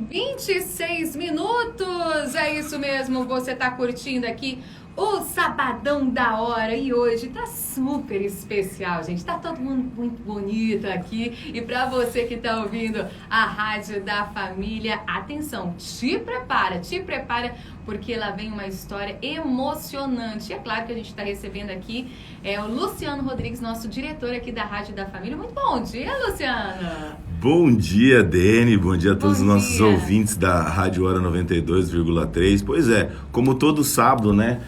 26 minutos. É isso mesmo, você tá curtindo aqui o Sabadão da Hora e hoje tá super especial, gente. Tá todo mundo muito bonito aqui. E pra você que tá ouvindo a Rádio da Família, atenção, te prepara, porque lá vem uma história emocionante. E é claro que a gente tá recebendo aqui o Luciano Rodrigues, nosso diretor aqui da Rádio da Família. Muito bom dia, Luciano! Bom dia, Dene, bom dia a todos os nossos ouvintes da Rádio Hora 92,3. Pois é, como todo sábado, né?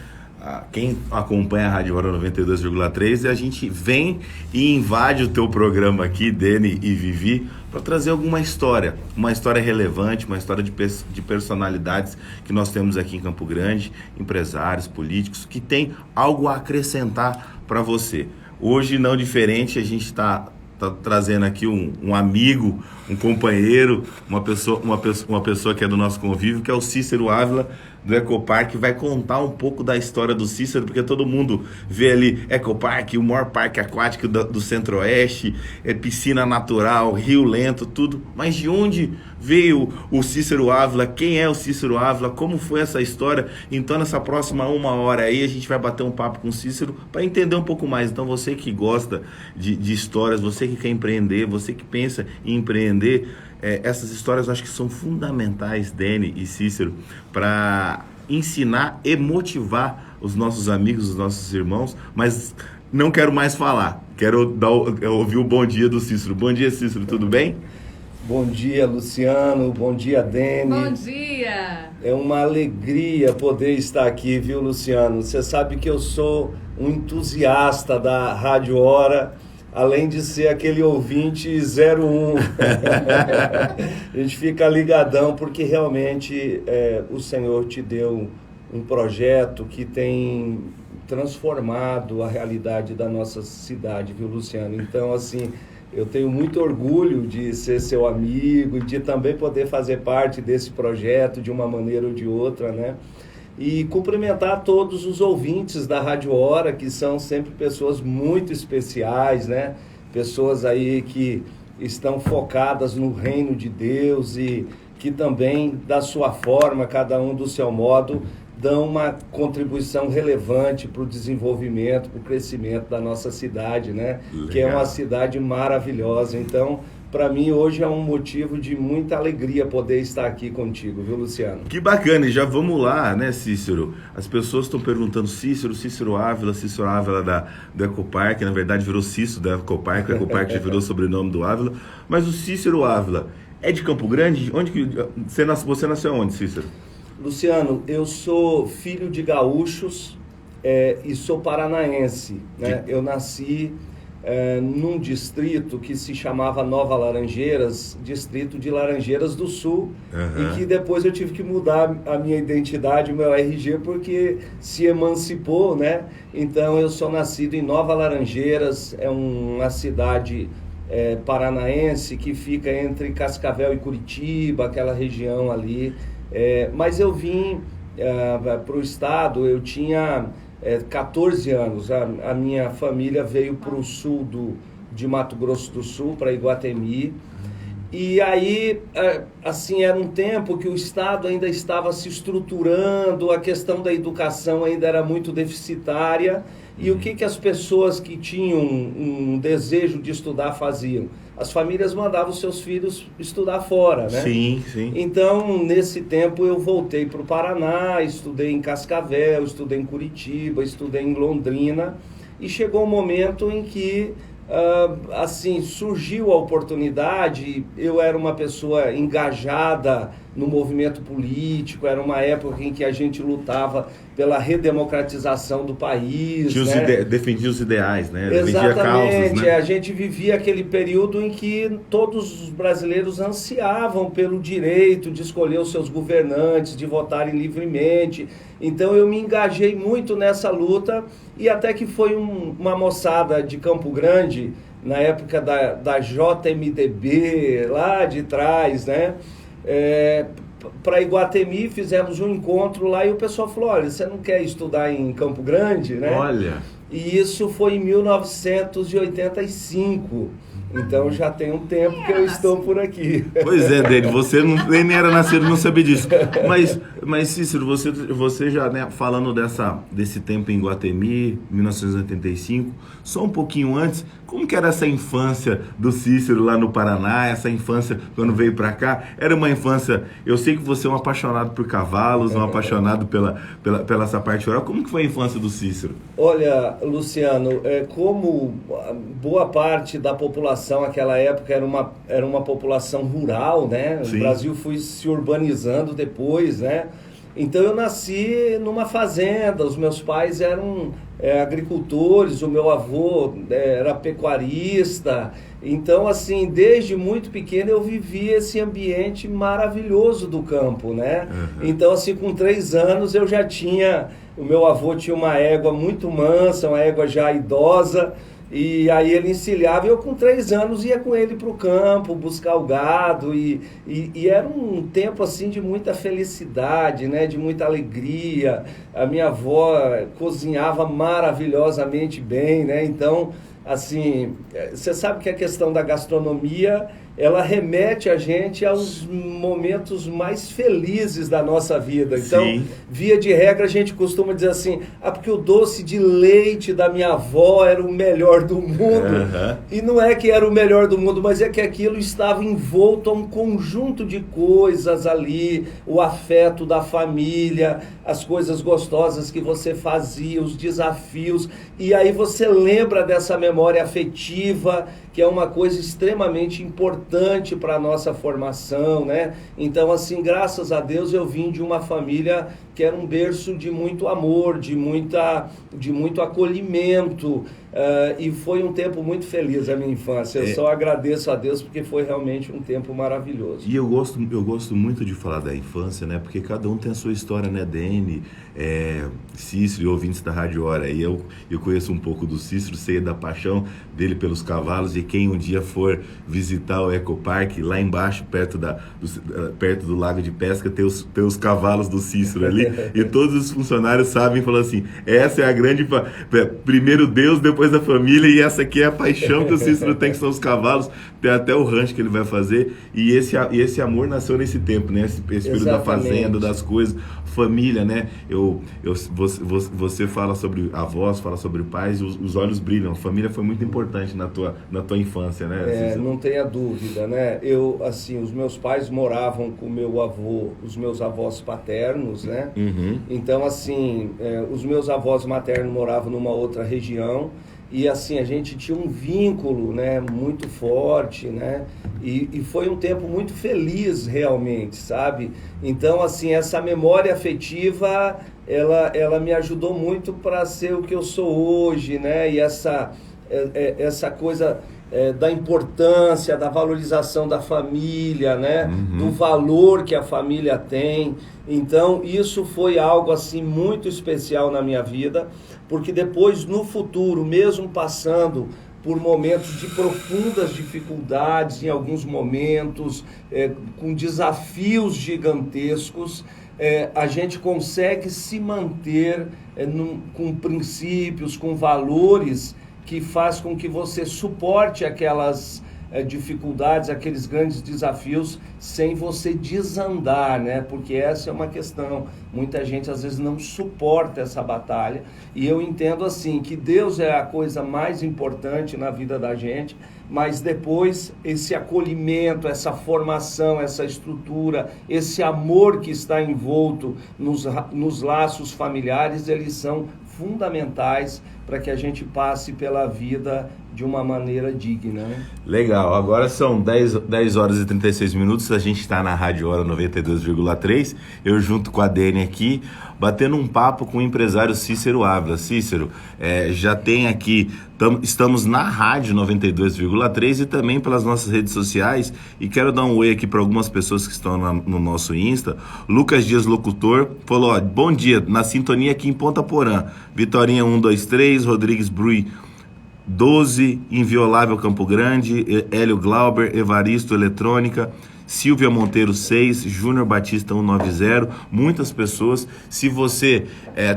Quem acompanha a Rádio Hora 92,3, a gente vem e invade o teu programa aqui, Dene e Vivi, para trazer alguma história, uma história relevante, uma história de personalidades que nós temos aqui em Campo Grande, empresários, políticos, que tem algo a acrescentar para você. Hoje, não diferente, a gente está trazendo aqui um amigo, um companheiro, uma pessoa que é do nosso convívio, que é o Cícero Ávila, do Ecopark, vai contar um pouco da história do Cícero, porque todo mundo vê ali Ecopark, o maior parque aquático do Centro-Oeste, piscina natural, rio lento, tudo. Mas de onde veio o Cícero Ávila? Quem é o Cícero Ávila? Como foi essa história? Então, nessa próxima 1 hora aí, a gente vai bater um papo com o Cícero para entender um pouco mais. Então, você que gosta de histórias, você que quer empreender, você que pensa em empreender, essas histórias eu acho que são fundamentais, Dene e Cícero, para ensinar e motivar os nossos amigos, os nossos irmãos, mas não quero mais falar, quero ouvir o bom dia do Cícero. Bom dia, Cícero, tudo bem? Bom dia, Luciano, bom dia, Dene. Bom dia! É uma alegria poder estar aqui, viu, Luciano? Você sabe que eu sou um entusiasta da Rádio Hora, além de ser aquele ouvinte 01. A gente fica ligadão porque realmente o Senhor te deu um projeto que tem transformado a realidade da nossa cidade, viu, Luciano? Então, assim, eu tenho muito orgulho de ser seu amigo e de também poder fazer parte desse projeto de uma maneira ou de outra, né? E cumprimentar todos os ouvintes da Rádio Hora, que são sempre pessoas muito especiais, né? Pessoas aí que estão focadas no reino de Deus e que também, da sua forma, cada um do seu modo, dão uma contribuição relevante para o desenvolvimento, para o crescimento da nossa cidade, né? Legal. Que é uma cidade maravilhosa. Então, para mim, hoje é um motivo de muita alegria poder estar aqui contigo, viu, Luciano? Que bacana, e já vamos lá, né, Cícero? As pessoas estão perguntando Cícero Ávila do Ecopark, na verdade virou Cícero do Ecopark, o Ecopark já virou sobrenome do Ávila, mas o Cícero Ávila é de Campo Grande? Onde que você nasceu onde, Cícero? Luciano, eu sou filho de gaúchos e sou paranaense, né? Eu nasci num distrito que se chamava Nova Laranjeiras, distrito de Laranjeiras do Sul, e que depois eu tive que mudar a minha identidade, o meu RG, porque se emancipou, né? Então eu sou nascido em Nova Laranjeiras, é uma cidade paranaense que fica entre Cascavel e Curitiba, aquela região ali. Mas eu vim para o estado, eu tinha 14 anos, a minha família veio para o sul de Mato Grosso do Sul, para Iguatemi, e aí, assim, era um tempo que o estado ainda estava se estruturando, a questão da educação ainda era muito deficitária, e o que as pessoas que tinham um desejo de estudar faziam? As famílias mandavam seus filhos estudar fora, né? Sim, sim. Então, nesse tempo, eu voltei para o Paraná, estudei em Cascavel, estudei em Curitiba, estudei em Londrina, e chegou um momento em que, assim, surgiu a oportunidade. Eu era uma pessoa engajada no movimento político, era uma época em que a gente lutava pela redemocratização do país, né? Defendia os ideais, né? Exatamente, defendia causas, né? A gente vivia aquele período em que todos os brasileiros ansiavam pelo direito de escolher os seus governantes, de votarem livremente. Então eu me engajei muito nessa luta, e até que foi uma moçada de Campo Grande, na época da JMDB, lá de trás, né? Para Iguatemi, fizemos um encontro lá e o pessoal falou: olha, você não quer estudar em Campo Grande, né? Olha! E isso foi em 1985. Então já tem um tempo que eu estou por aqui. Pois é, Dene, você nem era nascido, não sabia disso. Mas Cícero, você já, né, falando desse tempo em Iguatemi, 1985, só um pouquinho antes, como que era essa infância do Cícero lá no Paraná, essa infância quando veio pra cá? Era uma infância, eu sei que você é um apaixonado por cavalos, um apaixonado pela essa parte oral. Como que foi a infância do Cícero? Olha, Luciano, como boa parte da população naquela época era uma população rural, né? Sim. O Brasil foi se urbanizando depois, né? Então eu nasci numa fazenda, os meus pais eram agricultores, o meu avô era pecuarista. Então, assim, desde muito pequeno eu vivi esse ambiente maravilhoso do campo, né? Uhum. Então, assim, com 3 anos eu já tinha... O meu avô tinha uma égua muito mansa, uma égua já idosa, e aí ele encilhava, e eu com 3 anos ia com ele para o campo, buscar o gado, e era um tempo assim de muita felicidade, né? De muita alegria. A minha avó cozinhava maravilhosamente bem, né? Então, assim, você sabe que a questão da gastronomia, ela remete a gente aos momentos mais felizes da nossa vida. Então, Sim. Via de regra, a gente costuma dizer assim, porque o doce de leite da minha avó era o melhor do mundo. Uhum. E não é que era o melhor do mundo, mas é que aquilo estava envolto a um conjunto de coisas ali, o afeto da família, as coisas gostosas que você fazia, os desafios, e aí você lembra dessa memória afetiva, que é uma coisa extremamente importante para a nossa formação, né? Então, assim, graças a Deus eu vim de uma família que era um berço de muito amor, de muito acolhimento, e foi um tempo muito feliz a minha infância. Eu só agradeço a Deus porque foi realmente um tempo maravilhoso. E eu gosto muito de falar da infância, né? Porque cada um tem a sua história, né? Dene, Cícero e ouvintes da Rádio Hora. E eu conheço um pouco do Cícero, sei da paixão dele pelos cavalos, e quem um dia for visitar o Ecopark, lá embaixo, perto do lago de pesca, tem os cavalos do Cícero ali, e todos os funcionários sabem, falam assim, essa é a grande... Primeiro Deus, depois a família, e essa aqui é a paixão que o Cícero tem, que são os cavalos. Tem até o rancho que ele vai fazer, e esse amor nasceu nesse tempo, né? Esse espírito da fazenda, das coisas, família, né? Você fala sobre avós, fala sobre pais, os olhos brilham. A família foi muito importante na tua infância, né? Não tenha dúvida, né? Os meus pais moravam com meu avô, os meus avós paternos, né? Uhum. Então, os meus avós maternos moravam numa outra região, e assim, a gente tinha um vínculo, né, muito forte, né? E foi um tempo muito feliz realmente, sabe? Então, assim, essa memória afetiva, ela me ajudou muito para ser o que eu sou hoje, né? E essa coisa da importância, da valorização da família, né? Uhum. Do valor que a família tem. Então, isso foi algo assim muito especial na minha vida, porque depois, no futuro, mesmo passando por momentos de profundas dificuldades, em alguns momentos, com desafios gigantescos, a gente consegue se manter com princípios, com valores que faz com que você suporte aquelas dificuldades, aqueles grandes desafios, sem você desandar, né? Porque essa é uma questão. Muita gente às vezes não suporta essa batalha, e eu entendo assim, que Deus é a coisa mais importante na vida da gente, mas depois esse acolhimento, essa formação, essa estrutura, esse amor que está envolto nos laços familiares, eles são fundamentais para que a gente passe pela vida de uma maneira digna, né? Legal, agora são 10 horas e 36 minutos, a gente está na Rádio Hora 92,3, eu junto com a Dene aqui, batendo um papo com o empresário Cícero Ávila. Cícero, já tem aqui, estamos na Rádio 92,3 e também pelas nossas redes sociais, e quero dar um oi aqui para algumas pessoas que estão no nosso Insta. Lucas Dias Locutor falou, bom dia, na sintonia aqui em Ponta Porã, Vitorinha 123, Rodrigues Brui 12, Inviolável Campo Grande, Hélio Glauber, Evaristo Eletrônica, Silvia Monteiro 6, Júnior Batista 190, muitas pessoas. Se você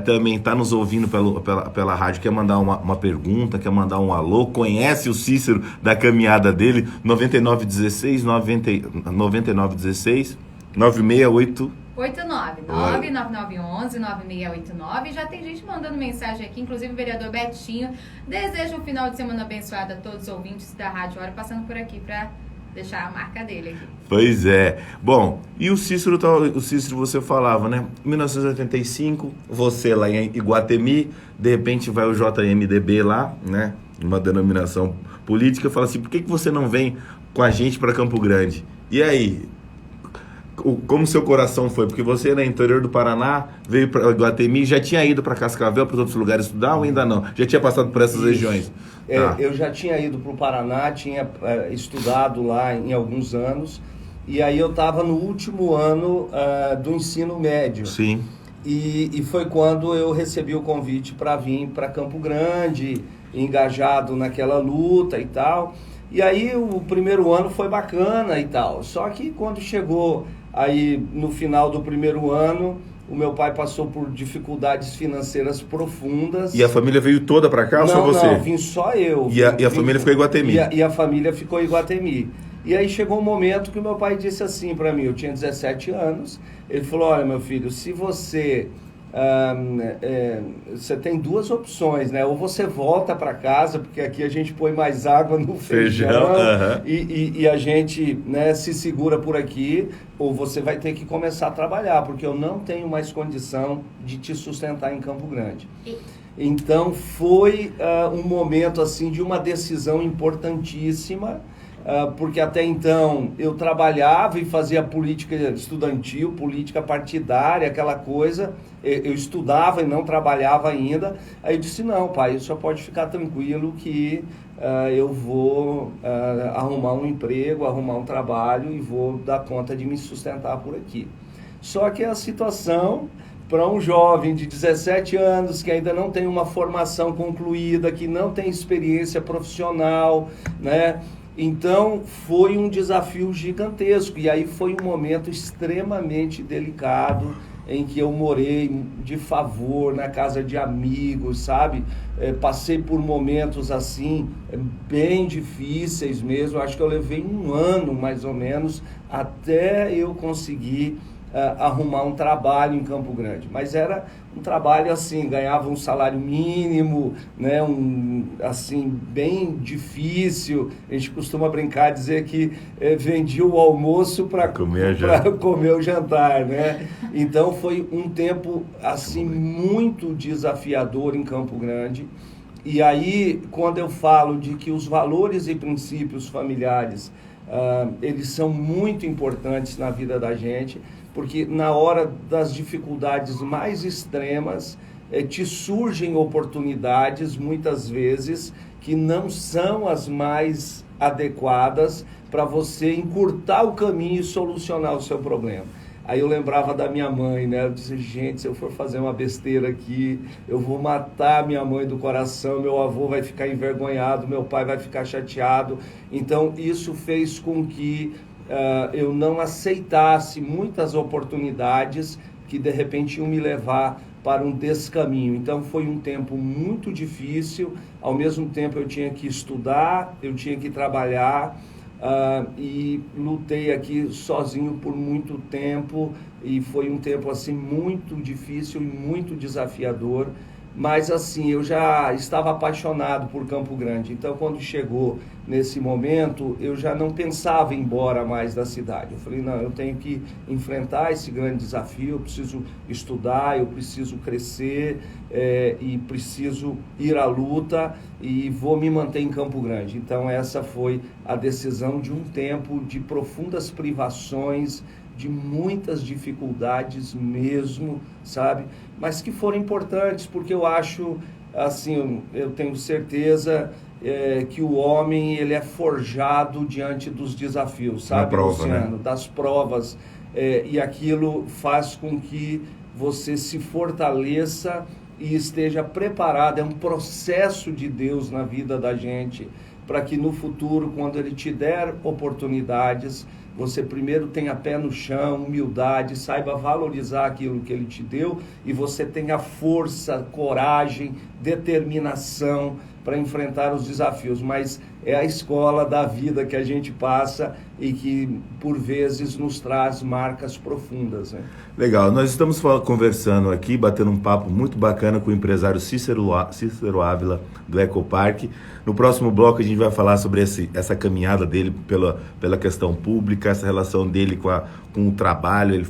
também está nos ouvindo pela rádio, quer mandar uma pergunta, quer mandar um alô, conhece o Cícero da caminhada dele, 9916 968 899-9911-9689. Já tem gente mandando mensagem aqui, inclusive o vereador Betinho. Deseja um final de semana abençoado a todos os ouvintes da Rádio Hora, passando por aqui para deixar a marca dele aqui. Pois é. Bom, e o Cícero você falava, né? 1985, você lá em Iguatemi, de repente vai o JMDB lá, né? Uma denominação política, fala assim, por que você não vem com a gente para Campo Grande? E aí? Como seu coração foi? Porque você é no interior do Paraná, veio para Iguatemi, já tinha ido para Cascavel, para outros lugares estudar ou ainda não? Já tinha passado por essas regiões? Eu já tinha ido para o Paraná, tinha estudado lá em alguns anos, e aí eu estava no último ano do ensino médio. Sim. E foi quando eu recebi o convite para vir para Campo Grande, engajado naquela luta e tal. E aí o primeiro ano foi bacana e tal, só que quando chegou aí no final do primeiro ano, o meu pai passou por dificuldades financeiras profundas. E a família veio toda para cá ou só você? Não, vim só eu. E a família ficou em Iguatemi? E a família ficou em Iguatemi. E aí chegou um momento que o meu pai disse assim para mim, eu tinha 17 anos, ele falou, olha meu filho, se você... você tem duas opções, né? Ou você volta para casa, porque aqui a gente põe mais água no feijão e a gente, né, se segura por aqui, ou você vai ter que começar a trabalhar, porque eu não tenho mais condição de te sustentar em Campo Grande. Então foi um momento assim de uma decisão importantíssima, porque até então eu trabalhava e fazia política estudantil, política partidária, aquela coisa, eu estudava e não trabalhava ainda. Aí eu disse, não pai, só pode ficar tranquilo que eu vou arrumar um emprego, arrumar um trabalho e vou dar conta de me sustentar por aqui. Só que a situação para um jovem de 17 anos que ainda não tem uma formação concluída, que não tem experiência profissional, né? Então foi um desafio gigantesco e aí foi um momento extremamente delicado em que eu morei de favor na casa de amigos, sabe? Passei por momentos assim bem difíceis mesmo, acho que eu levei um ano mais ou menos até eu conseguir arrumar um trabalho em Campo Grande, mas era um trabalho assim, ganhava um salário mínimo, né, assim, bem difícil, a gente costuma brincar, dizer que vendia o almoço para comer o jantar, né, então foi um tempo assim muito desafiador em Campo Grande, e aí quando eu falo de que os valores e princípios familiares, eles são muito importantes na vida da gente, porque na hora das dificuldades mais extremas, te surgem oportunidades, muitas vezes, que não são as mais adequadas para você encurtar o caminho e solucionar o seu problema. Aí eu lembrava da minha mãe, né? Eu disse, gente, se eu for fazer uma besteira aqui, eu vou matar minha mãe do coração, meu avô vai ficar envergonhado, meu pai vai ficar chateado. Então, isso fez com que eu não aceitasse muitas oportunidades que de repente iam me levar para um descaminho. Então foi um tempo muito difícil, ao mesmo tempo eu tinha que estudar, eu tinha que trabalhar, e lutei aqui sozinho por muito tempo e foi um tempo assim muito difícil e muito desafiador. Mas assim, eu já estava apaixonado por Campo Grande, então quando chegou nesse momento, eu já não pensava em ir embora mais da cidade. Eu falei, não, eu tenho que enfrentar esse grande desafio, eu preciso estudar, eu preciso crescer e preciso ir à luta e vou me manter em Campo Grande. Então essa foi a decisão de um tempo de profundas privações, de muitas dificuldades mesmo, sabe? Mas que foram importantes, porque eu acho, assim, eu tenho certeza que o homem, ele é forjado diante dos desafios, sabe, na prova, Luciano? né? Das provas, e aquilo faz com que você se fortaleça e esteja preparado, é um processo de Deus na vida da gente, para que no futuro, quando Ele te der oportunidades, você primeiro tenha pé no chão, humildade, saiba valorizar aquilo que ele te deu e você tenha força, coragem, determinação para enfrentar os desafios. Mas é a escola da vida que a gente passa e que, por vezes, nos traz marcas profundas, né? Legal, nós estamos conversando aqui, batendo um papo muito bacana com o empresário Cícero Ávila, do Ecopark. No próximo bloco a gente vai falar sobre essa caminhada dele pela questão pública, essa relação dele com o trabalho. Ele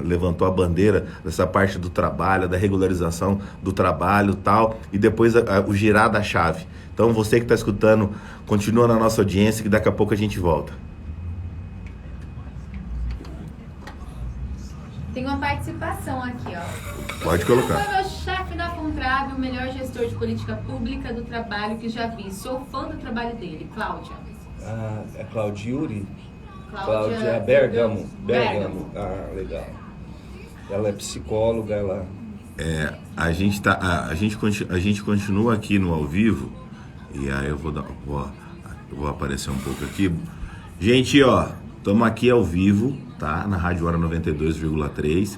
levantou a bandeira dessa parte do trabalho, da regularização do trabalho e tal, e depois o girar da chave. Então você que está escutando, continua na nossa audiência que daqui a pouco a gente volta. Tem uma participação aqui, ó. Pode colocar. Foi meu chefe da Contrab, o melhor gestor de política pública do trabalho que já vi. Sou fã do trabalho dele. Cláudia. Ah, é Claudiuri? Cláudia Bergamo. Ah, legal. Ela é psicóloga, ela... A gente continua aqui no ao vivo, e aí eu vou aparecer um pouco aqui. Gente, ó, estamos aqui ao vivo, tá? Na Rádio Hora 92,3.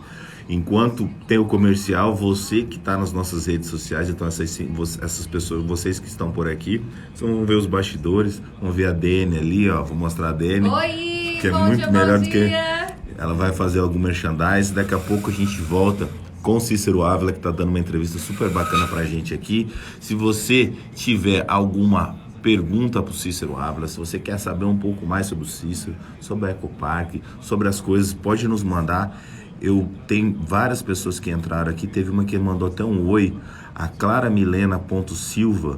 Enquanto tem o comercial, você que está nas nossas redes sociais, então essas pessoas, vocês que estão por aqui, vão ver os bastidores, vão ver a Dene ali, ó, vou mostrar a Dene. Oi, que é bom muito dia, melhor bom do que dia. ela vai fazer algum merchandise. Daqui a pouco a gente volta com o Cícero Ávila, que está dando uma entrevista super bacana pra gente aqui. Se você tiver alguma pergunta para o Cícero Ávila, se você quer saber um pouco mais sobre o Cícero, sobre a Ecopark, sobre as coisas, pode nos mandar. Eu tenho várias pessoas que entraram aqui, teve uma que mandou até um oi, a claramilena.silva.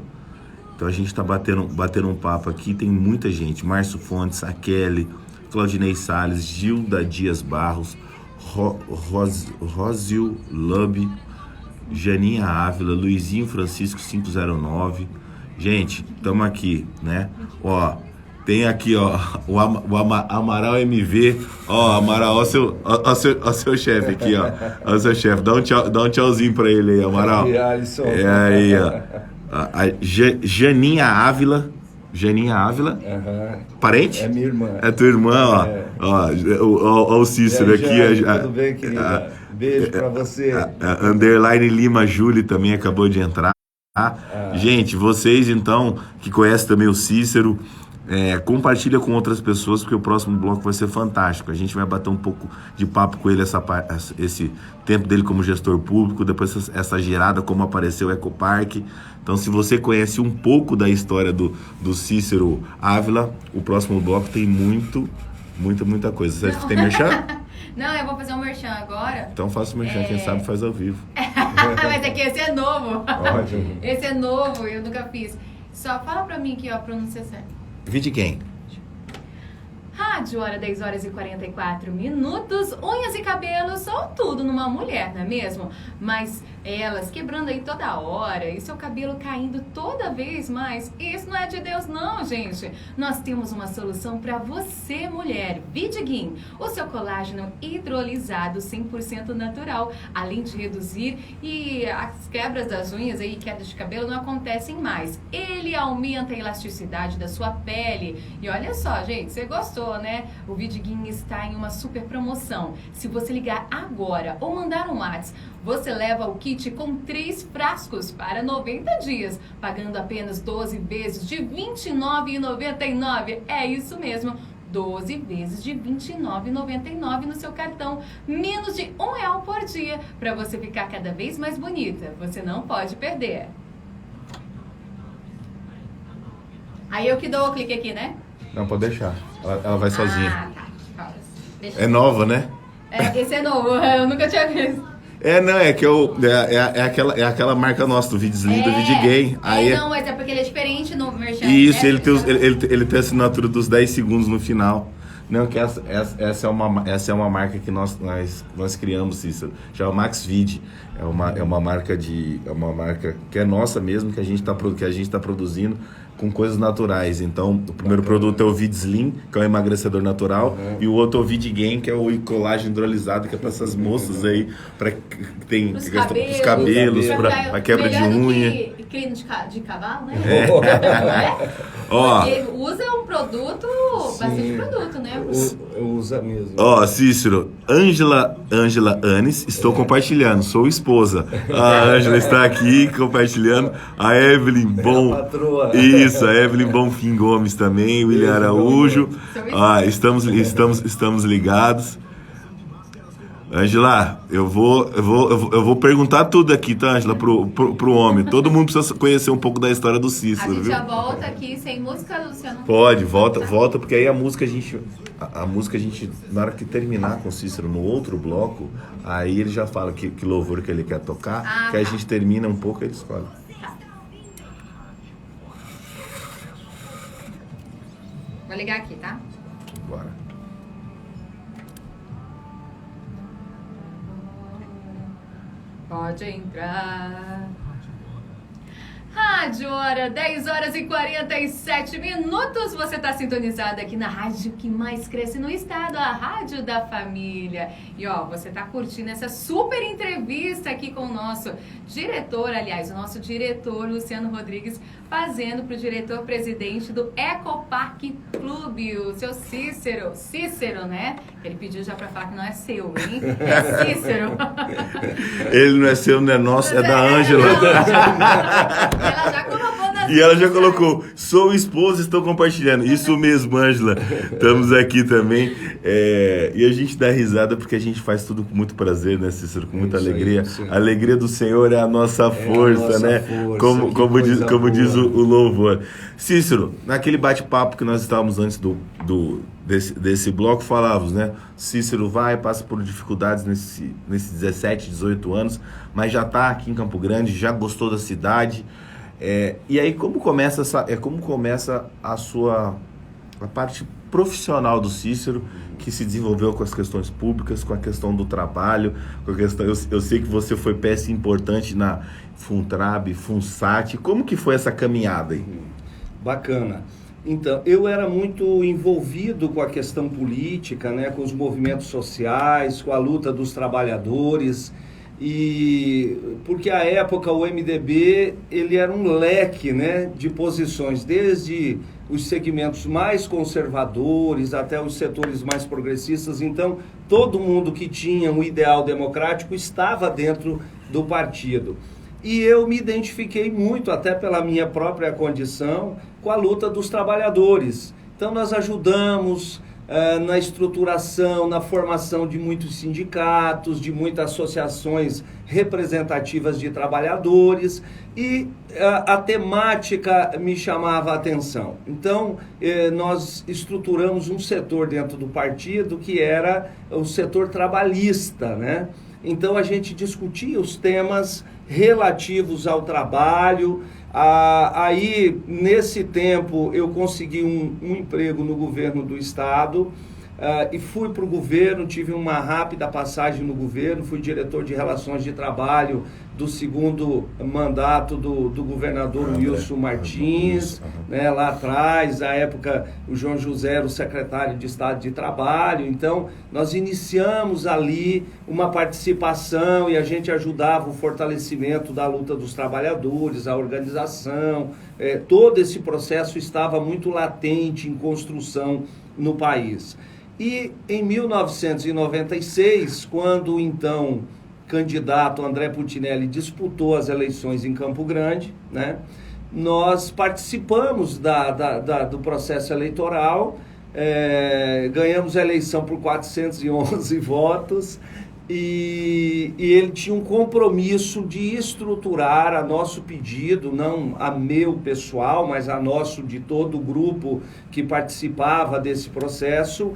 Então a gente está batendo um papo aqui, tem muita gente, Márcio Fontes, a Kelly, Claudinei Salles, Gilda Dias Barros, Rosil Lub, Janinha Ávila, Luizinho Francisco 509. Gente, estamos aqui, né? Ó, tem aqui, ó, o Amaral MV. Ó, Amaral, ó seu chefe aqui, ó. Ó seu chefe, dá um tchauzinho pra ele aí, Amaral. É aí, ó. A Janinha Ávila. Uhum. Parente? É minha irmã. É tua irmã, ó. Ó o Cícero aqui. Tudo bem, querida? Beijo pra você. Underline Lima Júlia também acabou de entrar. Gente, vocês então que conhecem também o Cícero, compartilha com outras pessoas, porque o próximo bloco vai ser fantástico. A gente vai bater um pouco de papo com ele, esse tempo dele como gestor público, depois essa girada, como apareceu o Ecopark. Então, se você conhece um pouco da história do Cícero Ávila, o próximo bloco tem muita coisa. Você tem merchan? Não, eu vou fazer um merchan agora. Então faça o merchan, quem sabe faz ao vivo. Mas é que esse é novo. Ótimo. Esse é novo, eu nunca fiz. Só fala pra mim aqui, ó, a pronúncia certa. Vídeo quem? Rádio Hora, 10 horas e 44 minutos. Unhas e cabelos são tudo numa mulher, não é mesmo? Mas elas quebrando aí toda hora e seu cabelo caindo toda vez mais, isso não é de Deus não, gente. Nós temos uma solução para você, mulher. Vidiguin, o seu colágeno hidrolisado 100% natural, além de reduzir e as quebras das unhas aí, quedas de cabelo não acontecem mais. Ele aumenta a elasticidade da sua pele. E olha só, gente, você gostou, né? O Vidiguin está em uma super promoção. Se você ligar agora ou mandar um WhatsApp, você leva o kit com 3 frascos para 90 dias, pagando apenas 12 vezes de R$ 29,99. É isso mesmo, 12 vezes de R$ 29,99 no seu cartão, menos de R$1 por dia, para você ficar cada vez mais bonita. Você não pode perder. Aí eu que dou o clique aqui, né? Não, pode deixar. Ela vai sozinha. Tá. É nova, né? Esse é novo, eu nunca tinha visto. Não, é aquela marca nossa, do Vidslim, do Vidgay. Não, mas é porque ele é diferente no merchan. Isso, ele tem a assinatura dos 10 segundos no final. Não, que essa é uma marca que nós criamos, Cícero. Chama Max Vid. É uma marca que é nossa mesmo, que a gente tá produzindo com coisas naturais. Então, o primeiro produto é o Vidslim, que é um emagrecedor natural, e o outro é o Vidgain, que é o colágeno hidrolisado, que é para essas moças aí, para que tem os cabelos, para quebra de unha. creme de cavalo, né? Ó, Porque usa um produto, bastante produto, né? Usa mesmo. ó, Cícero, Ângela Anes, estou compartilhando, sou esposa. A Ângela está aqui compartilhando. A Evelyn Bom. A patroa. Isso, a Evelyn Bonfim Gomes também, William Araújo. Estamos ligados. Ângela, eu vou perguntar tudo aqui, tá, Ângela, pro homem. Todo mundo precisa conhecer um pouco da história do A Cícero, gente viu? já volta aqui sem música, Luciano. Pode, volta, porque aí a música a gente, na hora que terminar com o Cícero no outro bloco, aí ele já fala que louvor que ele quer tocar, que aí a gente termina um pouco e ele escolhe. Vou ligar aqui, tá? Bora. Pode entrar. Rádio Hora, 10 horas e 47 minutos. Você está sintonizado aqui na rádio que mais cresce no estado, a Rádio da Família. E ó, você está curtindo essa super entrevista aqui com o nosso diretor, aliás, o nosso diretor Luciano Rodrigues, fazendo para o diretor-presidente do Ecoparque Clube, o seu Cícero, né? Ele pediu já para falar que não é seu, hein? É Cícero. Ele não é seu, não é nosso, é da Ângela. Ela já colocou nas E ela já colocou, sou esposa, estou compartilhando. Isso mesmo, Ângela. Estamos aqui também. E a gente dá risada porque a gente faz tudo com muito prazer, né, Cícero? Com muita alegria. A alegria do Senhor é a nossa força, né? Como diz o louvor. Cícero, naquele bate-papo que nós estávamos antes desse bloco, falávamos, né? Cícero passa por dificuldades nesses 17, 18 anos, mas já está aqui em Campo Grande, já gostou da cidade. E aí como começa a parte profissional do Cícero, que se desenvolveu com as questões públicas, com a questão do trabalho, com a questão, eu sei que você foi peça importante na Funtrab, Funsat. Como que foi essa caminhada aí? Bacana. Então, eu era muito envolvido com a questão política, né, com os movimentos sociais, com a luta dos trabalhadores, e porque à época o MDB ele era um leque, né, de posições, desde os segmentos mais conservadores até os setores mais progressistas. Então, todo mundo que tinha um ideal democrático estava dentro do partido. E eu me identifiquei muito, até pela minha própria condição, com a luta dos trabalhadores. Então nós ajudamos na estruturação, na formação de muitos sindicatos, de muitas associações representativas de trabalhadores, e a temática me chamava a atenção. Então nós estruturamos um setor dentro do partido que era o setor trabalhista, né? Então a gente discutia os temas relativos ao trabalho. Aí, nesse tempo, eu consegui um emprego no governo do estado, e fui para o governo, tive uma rápida passagem no governo, fui diretor de Relações de Trabalho do segundo mandato do governador Wilson Martins, né, lá atrás, na época o João José era o secretário de Estado de Trabalho. Então nós iniciamos ali uma participação e a gente ajudava o fortalecimento da luta dos trabalhadores, a organização, todo esse processo estava muito latente em construção no país. E em 1996, quando então candidato André Putinelli disputou as eleições em Campo Grande, né, nós participamos do processo eleitoral, ganhamos a eleição por 411 votos, e ele tinha um compromisso de estruturar, a nosso pedido, não a meu pessoal, mas a nosso, de todo o grupo que participava desse processo,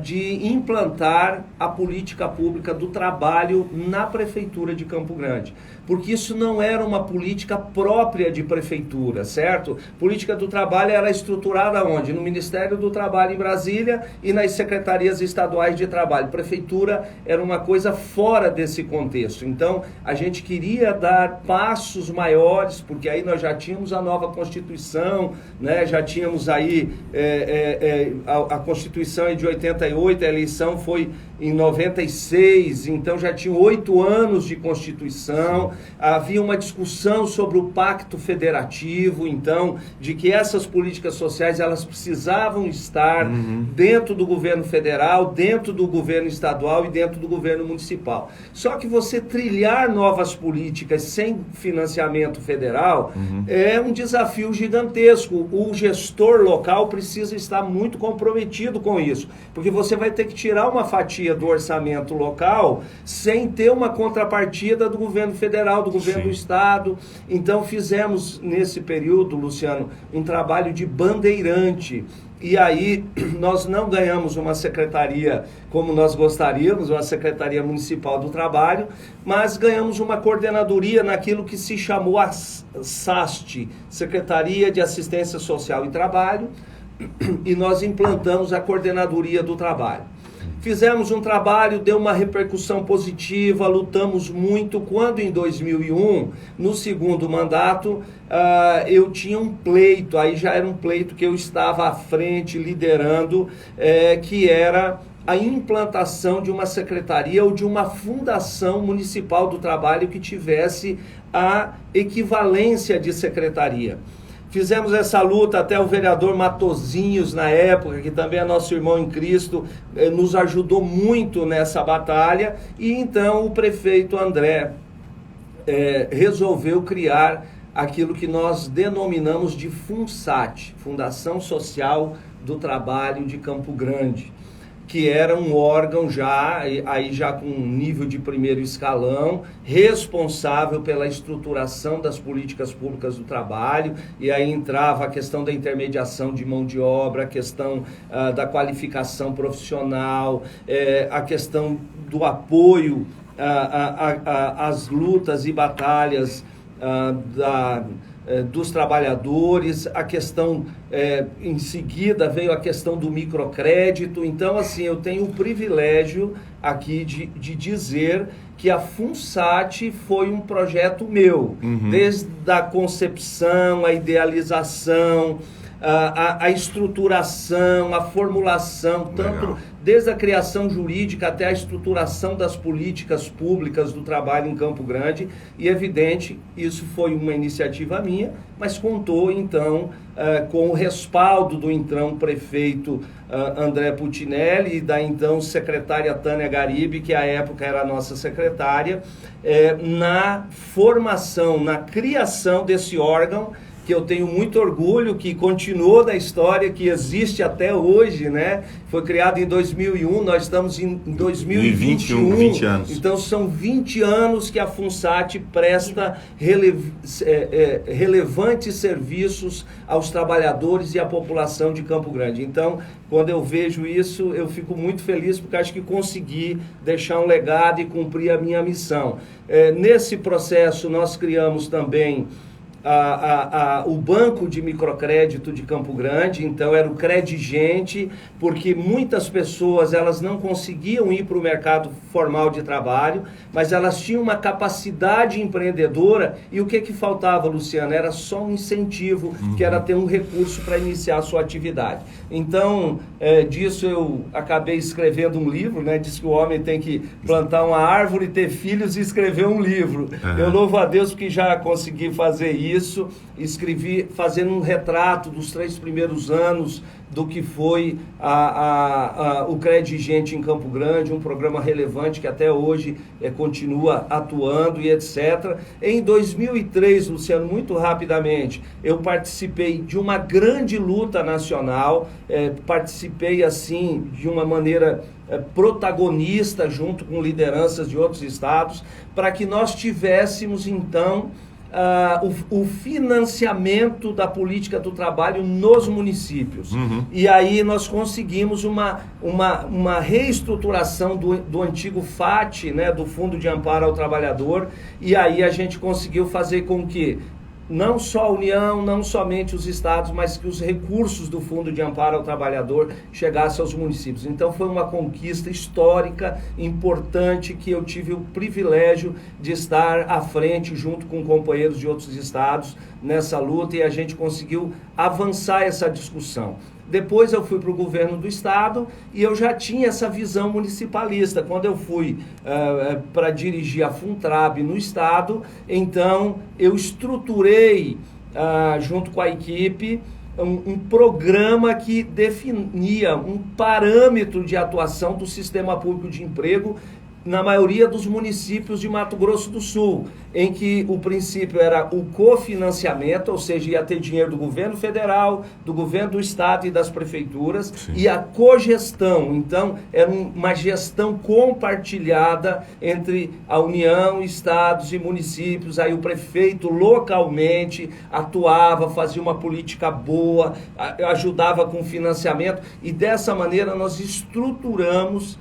de implantar a política pública do trabalho na Prefeitura de Campo Grande. Porque isso não era uma política própria de prefeitura, certo? Política do trabalho era estruturada onde? No Ministério do Trabalho em Brasília e nas secretarias estaduais de trabalho. Prefeitura era uma coisa fora desse contexto. Então, a gente queria dar passos maiores, porque aí nós já tínhamos a nova Constituição, né? Já tínhamos aí a Constituição de 88, a eleição foi em 96, então já tinha 8 anos de Constituição, havia uma discussão sobre o Pacto Federativo, então, de que essas políticas sociais, elas precisavam estar dentro do governo federal, dentro do governo estadual e dentro do governo municipal. Só que você trilhar novas políticas sem financiamento federal é um desafio gigantesco. O gestor local precisa estar muito comprometido com isso, porque você vai ter que tirar uma fatia do orçamento local sem ter uma contrapartida do governo federal, do governo do estado. Então fizemos nesse período, Luciano, um trabalho de bandeirante. E aí nós não ganhamos uma secretaria como nós gostaríamos, uma Secretaria Municipal do Trabalho, mas ganhamos uma coordenadoria naquilo que se chamou a SAST, Secretaria de Assistência Social e Trabalho, e nós implantamos a Coordenadoria do Trabalho. Fizemos um trabalho, deu uma repercussão positiva, lutamos muito. Quando em 2001, no segundo mandato, eu tinha um pleito, aí já era um pleito que eu estava à frente, liderando, que era a implantação de uma secretaria ou de uma fundação municipal do trabalho que tivesse a equivalência de secretaria. Fizemos essa luta, até o vereador Matozinhos, na época, que também é nosso irmão em Cristo, nos ajudou muito nessa batalha. E então o prefeito André resolveu criar aquilo que nós denominamos de FUNSAT, Fundação Social do Trabalho de Campo Grande, que era um órgão já com um nível de primeiro escalão, responsável pela estruturação das políticas públicas do trabalho, e aí entrava a questão da intermediação de mão de obra, a questão da qualificação profissional, a questão do apoio às lutas e batalhas dos trabalhadores, a questão, em seguida veio a questão do microcrédito. Então, assim, eu tenho o privilégio aqui de dizer que a FUNSAT foi um projeto meu, desde a concepção, a idealização, a estruturação, a formulação, tanto desde a criação jurídica até a estruturação das políticas públicas do trabalho em Campo Grande. E, evidente, isso foi uma iniciativa minha, mas contou, então, com o respaldo do então prefeito André Putinelli e da então secretária Tânia Garibe, que à época era a nossa secretária, na formação, na criação desse órgão, que eu tenho muito orgulho, que continuou na história, que existe até hoje, né? Foi criado em 2001, nós estamos em 2021. 20 anos. Então são 20 anos que a FUNSAT presta relevantes serviços aos trabalhadores e à população de Campo Grande. Então, quando eu vejo isso, eu fico muito feliz, porque acho que consegui deixar um legado e cumprir a minha missão. Nesse processo, nós criamos também o Banco de Microcrédito de Campo Grande. Então era o Credigente, porque muitas pessoas elas não conseguiam ir para o mercado formal de trabalho, mas elas tinham uma capacidade empreendedora, e o que faltava, Luciano? Era só um incentivo, que era ter um recurso para iniciar a sua atividade. Então, disso eu acabei escrevendo um livro, né? Diz que o homem tem que plantar uma árvore, ter filhos e escrever um livro. Eu louvo a Deus porque já consegui fazer isso, escrevi fazendo um retrato dos 3 primeiros anos do que foi o Credigente em Campo Grande, um programa relevante que até hoje continua atuando e etc. Em 2003, Luciano, muito rapidamente, eu participei de uma grande luta nacional, participei assim de uma maneira protagonista junto com lideranças de outros estados, para que nós tivéssemos então o financiamento da política do trabalho nos municípios. E aí nós conseguimos uma reestruturação do antigo FAT, né, do Fundo de Amparo ao Trabalhador, e aí a gente conseguiu fazer com que não só a União, não somente os estados, mas que os recursos do Fundo de Amparo ao Trabalhador chegassem aos municípios. Então foi uma conquista histórica, importante, que eu tive o privilégio de estar à frente, junto com companheiros de outros estados, nessa luta, e a gente conseguiu avançar essa discussão. Depois eu fui para o governo do estado e eu já tinha essa visão municipalista. Quando eu fui para dirigir a Funtrab no estado, então eu estruturei, junto com a equipe, um programa que definia um parâmetro de atuação do sistema público de emprego na maioria dos municípios de Mato Grosso do Sul, em que o princípio era o cofinanciamento, ou seja, ia ter dinheiro do governo federal, do governo do estado e das prefeituras, sim, e a cogestão. Então, era uma gestão compartilhada entre a União, estados e municípios. Aí o prefeito localmente atuava, fazia uma política boa, ajudava com financiamento, e dessa maneira nós estruturamos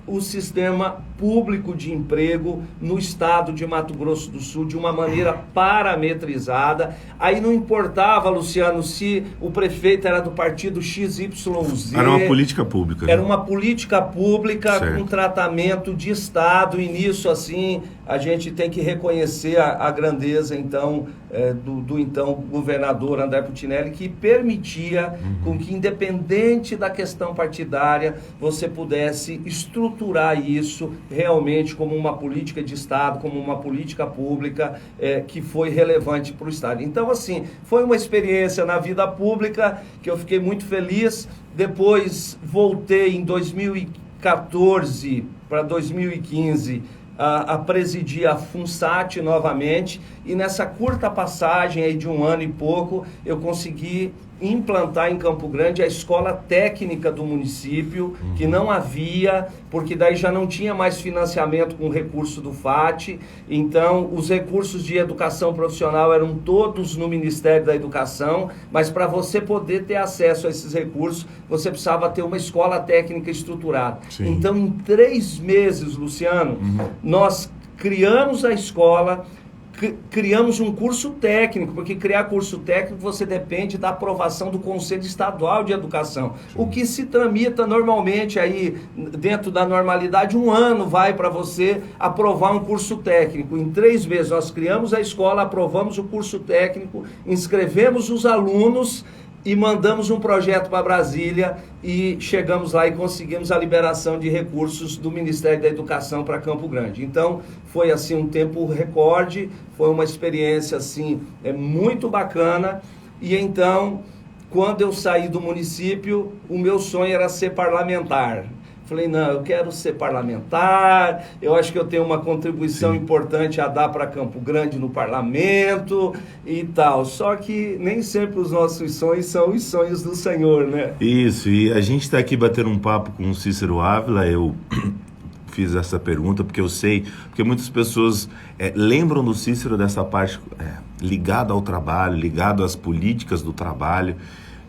o sistema público de emprego no estado de Mato Grosso do Sul de uma maneira parametrizada. Aí não importava, Luciano, se o prefeito era do partido XYZ. Era uma política pública. Era uma política pública, certo, com tratamento de estado, e nisso, assim, a gente tem que reconhecer a grandeza, então, do então governador André Putinelli, que permitia com que, independente da questão partidária, você pudesse estruturar isso realmente como uma política de Estado, como uma política pública que foi relevante para o Estado. Então, assim, foi uma experiência na vida pública que eu fiquei muito feliz. Depois voltei em 2014 para 2015 a presidir a FUNSAT novamente, e nessa curta passagem aí de 1 ano e pouco, eu consegui implantar em Campo Grande a escola técnica do município, que não havia, porque daí já não tinha mais financiamento com recurso do FAT, então os recursos de educação profissional eram todos no Ministério da Educação, mas para você poder ter acesso a esses recursos, você precisava ter uma escola técnica estruturada. Sim. Então, em 3 meses, Luciano, nós criamos a escola, criamos um curso técnico, porque criar curso técnico você depende da aprovação do Conselho Estadual de Educação. Sim. O que se tramita normalmente aí, dentro da normalidade, 1 ano vai para você aprovar um curso técnico. Em 3 meses nós criamos a escola, aprovamos o curso técnico, inscrevemos os alunos e mandamos um projeto para Brasília, e chegamos lá e conseguimos a liberação de recursos do Ministério da Educação para Campo Grande. Então, foi assim um tempo recorde, foi uma experiência assim muito bacana. E então, quando eu saí do município, o meu sonho era ser parlamentar. Falei, não, eu quero ser parlamentar, eu acho que eu tenho uma contribuição, sim, importante a dar para Campo Grande no parlamento e tal. Só que nem sempre os nossos sonhos são os sonhos do Senhor, né? Isso, e a gente está aqui batendo um papo com o Cícero Ávila. Eu fiz essa pergunta porque eu sei, porque muitas pessoas lembram do Cícero dessa parte ligada ao trabalho, ligado às políticas do trabalho.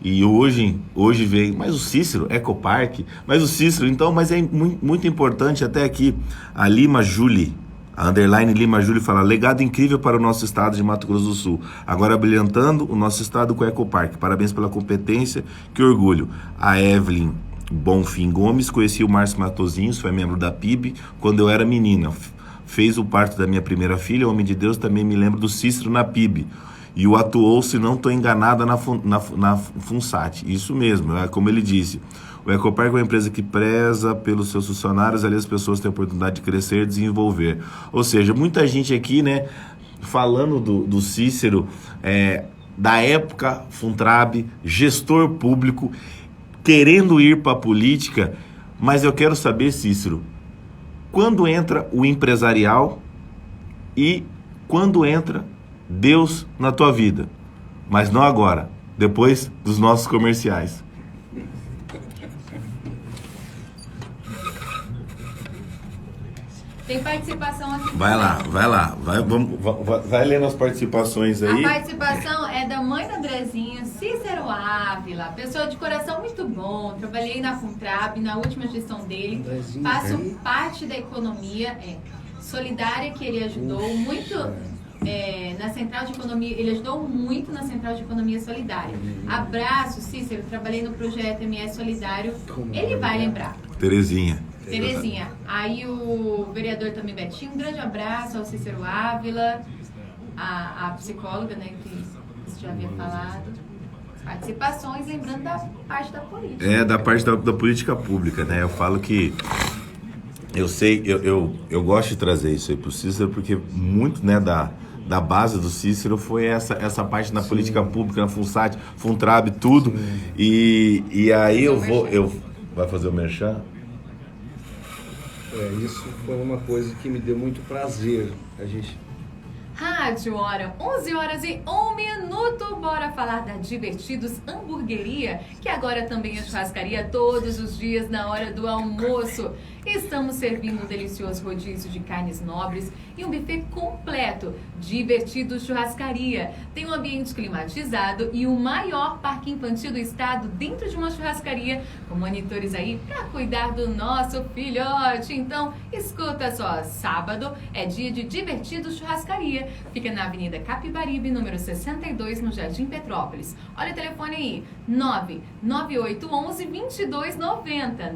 E hoje veio, mas o Cícero, Ecopark, mas o Cícero, então, mas é muito importante até aqui, a Lima Júlia, a underline Lima Júlia fala, legado incrível para o nosso estado de Mato Grosso do Sul, agora brilhantando o nosso estado com o Ecopark, parabéns pela competência, que orgulho. A Evelyn Bonfim Gomes, conheci o Márcio Matosinhos, foi membro da PIB, quando eu era menina, fez o parto da minha primeira filha, homem de Deus, também me lembro do Cícero na PIB. E o atuou, se não estou enganada, na FUNSAT. Isso mesmo, como ele disse. O Ecopark é uma empresa que preza pelos seus funcionários, ali as pessoas têm a oportunidade de crescer e desenvolver. Ou seja, muita gente aqui, né, falando do Cícero, da época Funtrab, gestor público, querendo ir para a política, mas eu quero saber, Cícero, quando entra o empresarial e quando entra Deus na tua vida, mas não agora, depois dos nossos comerciais. Tem participação aqui. Vai lá, vai lendo as participações aí. A participação é da mãe do Andrezinho, Cícero Ávila, pessoa de coração muito bom, trabalhei na Funtrab, na última gestão dele, faço parte da economia solidária que ele ajudou muito. Na Central de Economia, ele ajudou muito na Central de Economia Solidária. Abraço, Cícero, trabalhei no projeto MS Solidário, ele vai lembrar. Terezinha. Aí o vereador também Betinho, um grande abraço ao Cícero Ávila, a psicóloga, né, que você já havia falado. Participações, lembrando da parte da política. Da parte da política pública, né? Eu falo que eu gosto de trazer isso aí pro Cícero, porque muito, né, da base do Cícero foi essa parte na política pública, na FUNSAT, FUNTRAB, tudo. E aí vai fazer o merchan? Isso foi uma coisa que me deu muito prazer. Rádio Hora, 11 horas e 1 minuto. Bora falar da Divertidos Hamburgueria, que agora também é churrascaria todos os dias na hora do almoço. Estamos servindo um delicioso rodízio de carnes nobres e um buffet completo. Divertidos Churrascaria. Tem um ambiente climatizado e o maior parque infantil do estado dentro de uma churrascaria, com monitores aí para cuidar do nosso filhote. Então, escuta só, sábado é dia de Divertidos Churrascaria. Fica na Avenida Capibaribe, número 62, no Jardim Petrópolis. Olha o telefone aí, 99811-2290,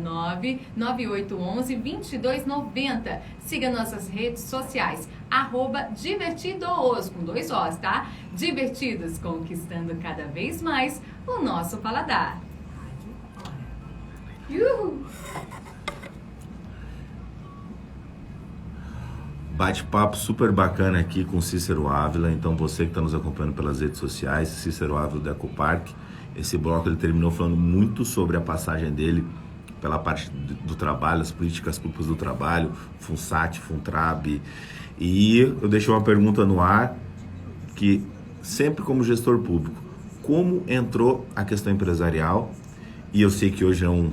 99811-2290. Siga nossas redes sociais, @Divertidos, com 2 Os, tá? Divertidos, conquistando cada vez mais o nosso paladar. Uhul! Bate-papo super bacana aqui com Cícero Ávila. Então, você que está nos acompanhando pelas redes sociais, Cícero Ávila do Ecopark. Esse bloco ele terminou falando muito sobre a passagem dele pela parte do trabalho, as políticas públicas do trabalho, FUNSAT, FUNTRAB. E eu deixei uma pergunta no ar, que sempre como gestor público, como entrou a questão empresarial? E eu sei que hoje é um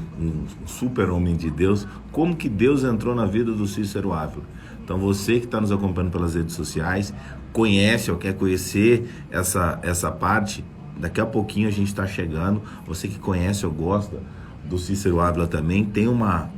super homem de Deus. Como que Deus entrou na vida do Cícero Ávila? Então, você que está nos acompanhando pelas redes sociais, conhece ou quer conhecer essa parte, daqui a pouquinho a gente está chegando. Você que conhece ou gosta do Cícero Ávila também, tem uma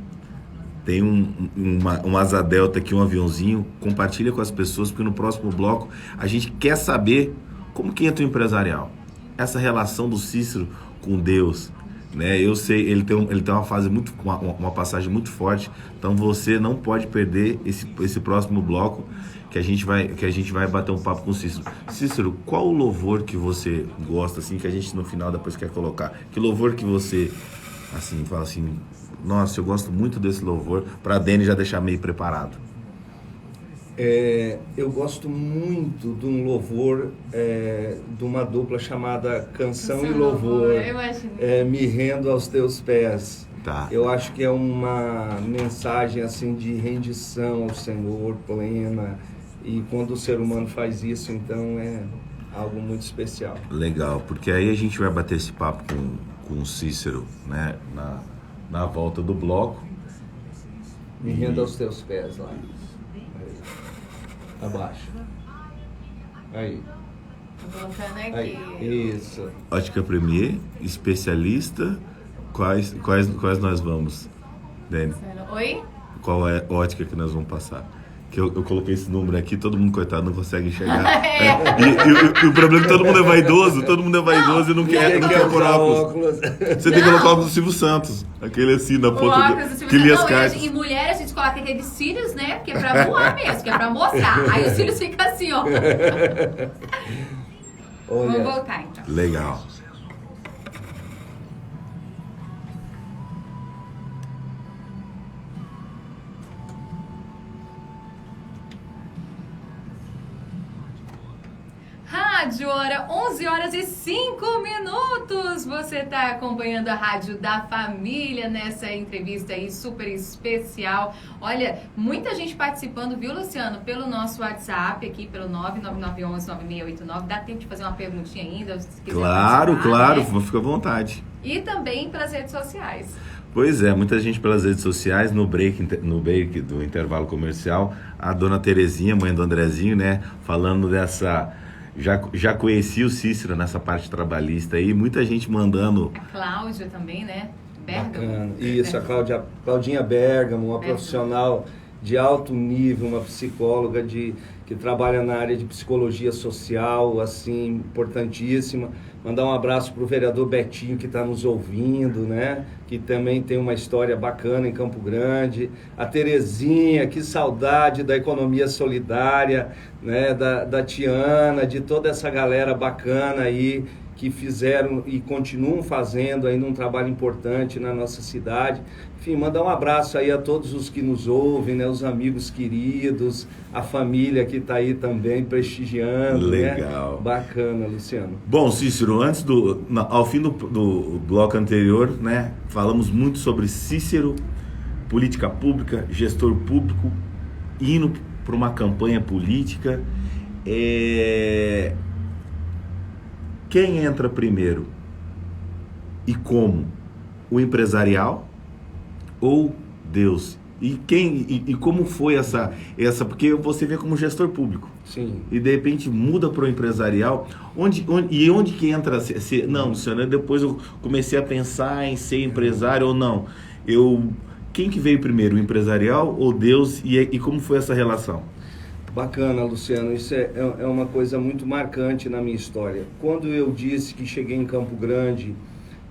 asa delta aqui, um aviãozinho, compartilha com as pessoas, porque no próximo bloco a gente quer saber como que entra o empresarial. Essa relação do Cícero com Deus, né? Eu sei, ele tem uma fase uma passagem muito forte, então você não pode perder esse próximo bloco que a gente vai bater um papo com o Cícero. Cícero, qual o louvor que você gosta, assim, que a gente no final depois quer colocar? Que louvor que você, assim, fala assim, nossa, eu gosto muito desse louvor, para a Dani já deixar meio preparado? Eu gosto muito de um louvor, de uma dupla chamada Canção e Louvor. Me rendo aos teus pés. Tá. Eu acho que é uma mensagem assim de rendição ao Senhor plena, e quando o ser humano faz isso, então é algo muito especial. Legal, porque aí a gente vai bater esse papo com o Cícero, né, na volta do bloco. Me rendo aos teus pés lá. Abaixo. Aí. Voltando aqui. Aí. Isso. Ótica Premier, especialista. Quais nós vamos, Dani? Oi? Qual é a ótica que nós vamos passar? Que eu coloquei esse número aqui, todo mundo, coitado, não consegue enxergar. E o problema é que todo mundo é vaidoso e não quer pôr óculos. Você tem que colocar o óculos do Silvio Santos, aquele assim, na ponta que lia as cartas. E mulher, a gente coloca aqueles cílios, né? Que é pra voar mesmo, que é pra mostrar. Aí os cílios ficam assim, ó. Vamos voltar, então. Legal. Rádio Hora, 11 horas e 5 minutos. Você está acompanhando a Rádio da Família nessa entrevista aí super especial. Olha, muita gente participando, viu, Luciano? Pelo nosso WhatsApp aqui, pelo 99911-9689. Dá tempo de fazer uma perguntinha ainda? Se quiser Claro, né? Fica à vontade. E também pelas redes sociais. Pois é, muita gente pelas redes sociais, no break do intervalo comercial, a dona Terezinha, mãe do Andrezinho, né, falando dessa... Já conheci o Cícero nessa parte trabalhista aí, muita gente mandando... A Cláudia também, né? Bergamo. Bacana. Isso, a Claudinha Bergamo, uma profissional de alto nível, uma psicóloga que trabalha na área de psicologia social, assim, importantíssima. Mandar um abraço para o vereador Betinho, que está nos ouvindo, né? Que também tem uma história bacana em Campo Grande. A Terezinha, que saudade da economia solidária, né? Da Tiana, de toda essa galera bacana aí que fizeram e continuam fazendo ainda um trabalho importante na nossa cidade. Enfim, mandar um abraço aí a todos os que nos ouvem, né, os amigos queridos, a família que está aí também prestigiando. Legal. Né? Bacana, Luciano. Bom, Cícero, ao fim do bloco anterior, né, falamos muito sobre Cícero, política pública, gestor público, indo para uma campanha política. Quem entra primeiro e como? O empresarial ou Deus? E como foi essa? Porque você vê como gestor público. Sim. E de repente muda para o empresarial. Onde que entra? Não, Luciano, depois eu comecei a pensar em ser empresário ou não. Quem que veio primeiro, o empresarial ou Deus? E como foi essa relação? Bacana, Luciano, isso é uma coisa muito marcante na minha história. Quando eu disse que cheguei em Campo Grande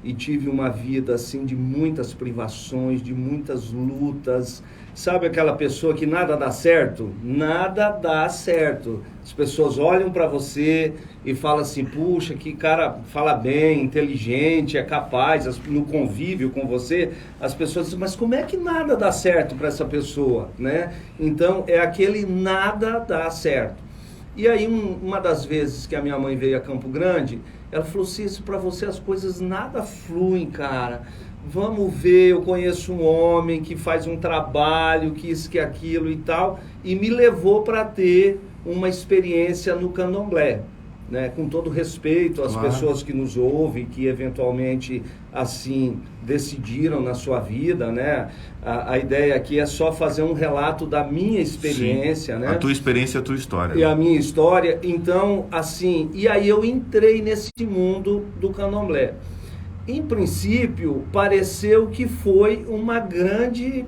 e tive uma vida assim de muitas privações, de muitas lutas, sabe aquela pessoa que nada dá certo? Nada dá certo. As pessoas olham para você e falam assim, puxa, que cara fala bem, inteligente, é capaz, no convívio com você, as pessoas dizem, mas como é que nada dá certo para essa pessoa, né? Então, é aquele nada dá certo. E aí, uma das vezes que a minha mãe veio a Campo Grande, ela falou assim, para você as coisas nada fluem, cara. Vamos ver, eu conheço um homem que faz um trabalho, que isso, que aquilo e tal, e me levou para ter uma experiência no candomblé, né? Com todo respeito às pessoas que nos ouvem, que eventualmente assim decidiram na sua vida, né? A ideia aqui é só fazer um relato da minha experiência. Sim. Né? A tua experiência é a tua história. E a minha história, então, assim, e aí eu entrei nesse mundo do candomblé. Em princípio, pareceu que foi uma grande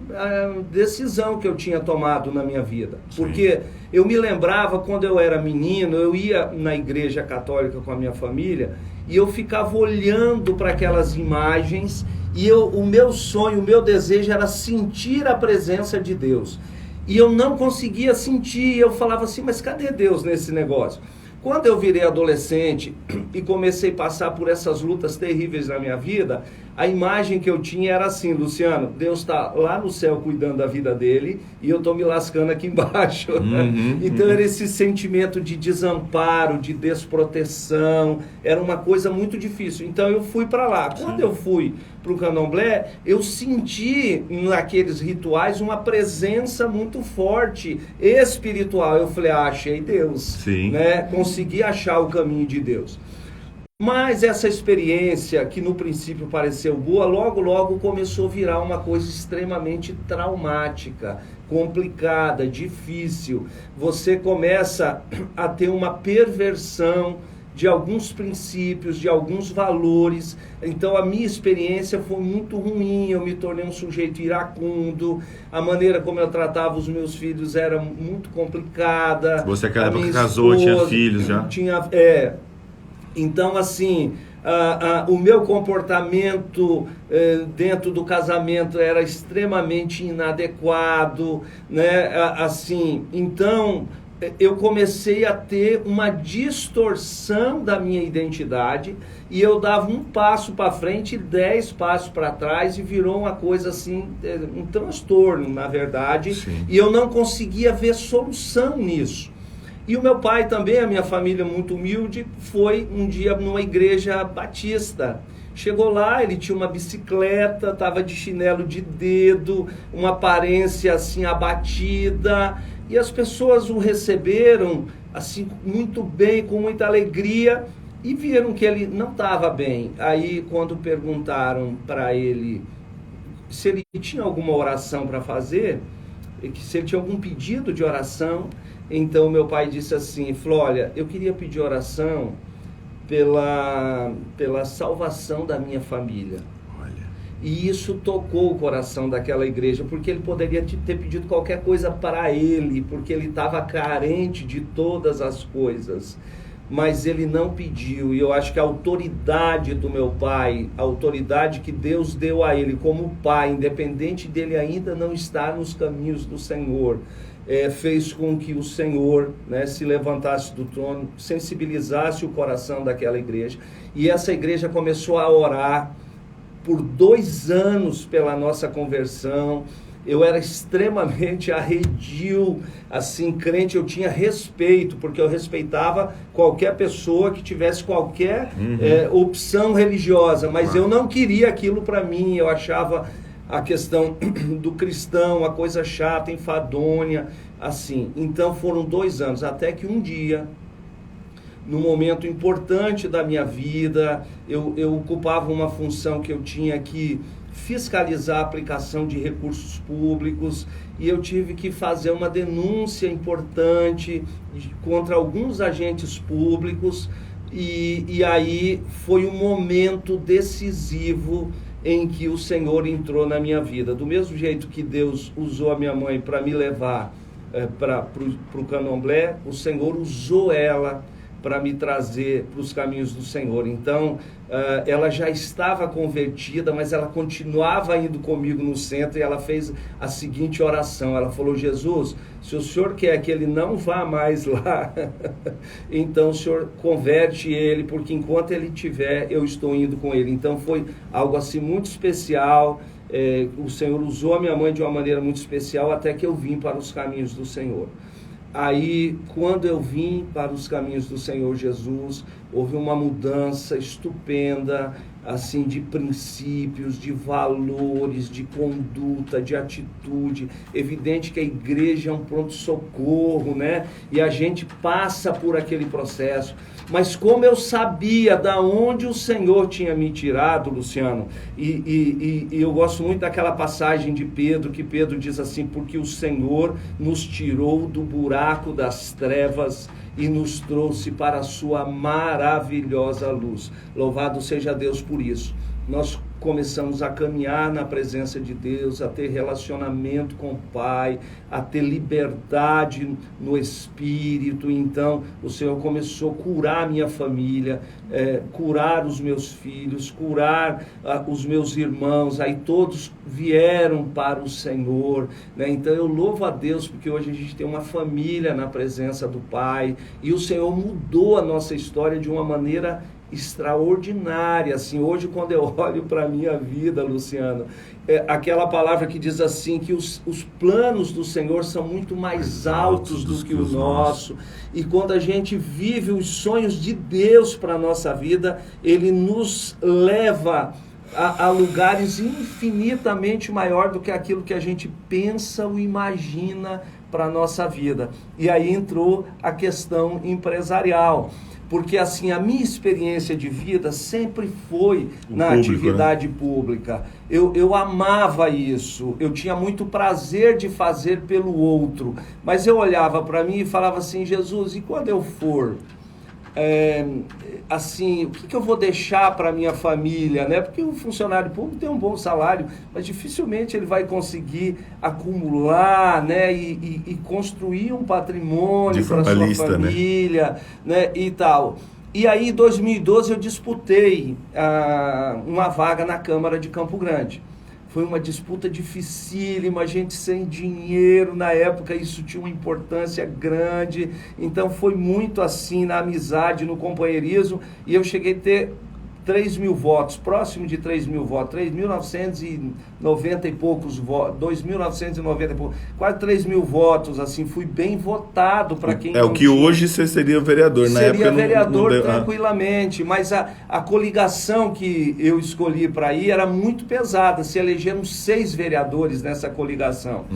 decisão que eu tinha tomado na minha vida. Sim. Porque eu me lembrava, quando eu era menino, eu ia na igreja católica com a minha família e eu ficava olhando para aquelas imagens e o meu sonho, o meu desejo era sentir a presença de Deus. E eu não conseguia sentir, eu falava assim, mas cadê Deus nesse negócio? Quando eu virei adolescente e comecei a passar por essas lutas terríveis na minha vida, a imagem que eu tinha era assim, Luciano, Deus está lá no céu cuidando da vida dele e eu estou me lascando aqui embaixo. Então era esse sentimento de desamparo, de desproteção, era uma coisa muito difícil. Então eu fui para lá. Quando eu fui para o candomblé, eu senti naqueles rituais uma presença muito forte, espiritual. Eu falei, achei Deus. Sim. Né? Consegui achar o caminho de Deus. Mas essa experiência, que no princípio pareceu boa, logo começou a virar uma coisa extremamente traumática, complicada, difícil. Você começa a ter uma perversão de alguns princípios, de alguns valores. Então a minha experiência foi muito ruim, eu me tornei um sujeito iracundo, a maneira como eu tratava os meus filhos era muito complicada. Você naquela época casou, tinha filhos já? Então, assim, o meu comportamento dentro do casamento era extremamente inadequado, né? Assim, então, eu comecei a ter uma distorção da minha identidade e eu dava um passo para frente e 10 passos para trás e virou uma coisa assim, um transtorno, na verdade. Sim. E eu não conseguia ver solução nisso. E o meu pai também, a minha família muito humilde, foi um dia numa igreja batista. Chegou lá, ele tinha uma bicicleta, estava de chinelo de dedo, uma aparência assim abatida. E as pessoas o receberam assim muito bem, com muita alegria, e viram que ele não estava bem. Aí quando perguntaram para ele se ele tinha alguma oração para fazer, se ele tinha algum pedido de oração, então meu pai disse assim, falou, olha, eu queria pedir oração pela salvação da minha família. E isso tocou o coração daquela igreja, porque ele poderia ter pedido qualquer coisa para ele, porque ele estava carente de todas as coisas. Mas ele não pediu, e eu acho que a autoridade do meu pai, a autoridade que Deus deu a ele como pai, independente dele ainda não estar nos caminhos do Senhor, fez com que o Senhor, né, se levantasse do trono, sensibilizasse o coração daquela igreja. E essa igreja começou a orar por 2 anos pela nossa conversão. Eu era extremamente arredio, assim, crente, eu tinha respeito, porque eu respeitava qualquer pessoa que tivesse qualquer opção religiosa, mas eu não queria aquilo para mim. Eu achava a questão do cristão uma coisa chata, enfadonha, assim. Então foram 2 anos, até que um dia, num momento importante da minha vida, eu ocupava uma função que eu tinha que fiscalizar a aplicação de recursos públicos, e eu tive que fazer uma denúncia importante contra alguns agentes públicos, e aí foi um momento decisivo em que o Senhor entrou na minha vida. Do mesmo jeito que Deus usou a minha mãe para me levar para o candomblé, o Senhor usou ela para me trazer para os caminhos do Senhor. Então, ela já estava convertida, mas ela continuava indo comigo no centro, e ela fez a seguinte oração. Ela falou: Jesus, se o Senhor quer que ele não vá mais lá, então o Senhor converte ele, porque enquanto ele estiver, eu estou indo com ele. Então foi algo assim muito especial. O Senhor usou a minha mãe de uma maneira muito especial, até que eu vim para os caminhos do Senhor. Aí, quando eu vim para os caminhos do Senhor Jesus, houve uma mudança estupenda, assim, de princípios, de valores, de conduta, de atitude. Evidente que a igreja é um pronto-socorro, né? E a gente passa por aquele processo. Mas como eu sabia da onde o Senhor tinha me tirado, Luciano, e eu gosto muito daquela passagem de Pedro, que Pedro diz assim: porque o Senhor nos tirou do buraco das trevas e nos trouxe para a sua maravilhosa luz. Louvado seja Deus por isso. Nós começamos a caminhar na presença de Deus, a ter relacionamento com o Pai, a ter liberdade no Espírito. Então o Senhor começou a curar a minha família, curar os meus filhos, curar os meus irmãos. Aí todos vieram para o Senhor, né? Então eu louvo a Deus, porque hoje a gente tem uma família na presença do Pai, e o Senhor mudou a nossa história de uma maneira extraordinária. Assim, hoje, quando eu olho para a minha vida, Luciano, aquela palavra que diz assim, que os planos do Senhor são muito mais altos do que o nosso, e quando a gente vive os sonhos de Deus para a nossa vida, Ele nos leva a lugares infinitamente maior do que aquilo que a gente pensa ou imagina para a nossa vida. E aí entrou a questão empresarial, porque assim, a minha experiência de vida sempre foi na atividade pública. Eu amava isso, eu tinha muito prazer de fazer pelo outro, mas eu olhava para mim e falava assim: Jesus, e quando eu for, assim, o que eu vou deixar para minha família, né? Porque o funcionário público tem um bom salário, mas dificilmente ele vai conseguir acumular, né? E construir um patrimônio para sua família, né? E tal. E aí, em 2012, eu disputei uma vaga na Câmara de Campo Grande. Foi uma disputa dificílima, a gente sem dinheiro, na época isso tinha uma importância grande, então foi muito assim, na amizade, no companheirismo, e eu cheguei a ter 3.000 votos, próximo de 3.000 votos, 3.990 e poucos votos, 2.990 e poucos, quase 3.000 votos, assim, fui bem votado para quem... o que hoje você seria vereador, na época... Seria vereador tranquilamente, mas a coligação que eu escolhi para ir era muito pesada, se elegeram 6 vereadores nessa coligação.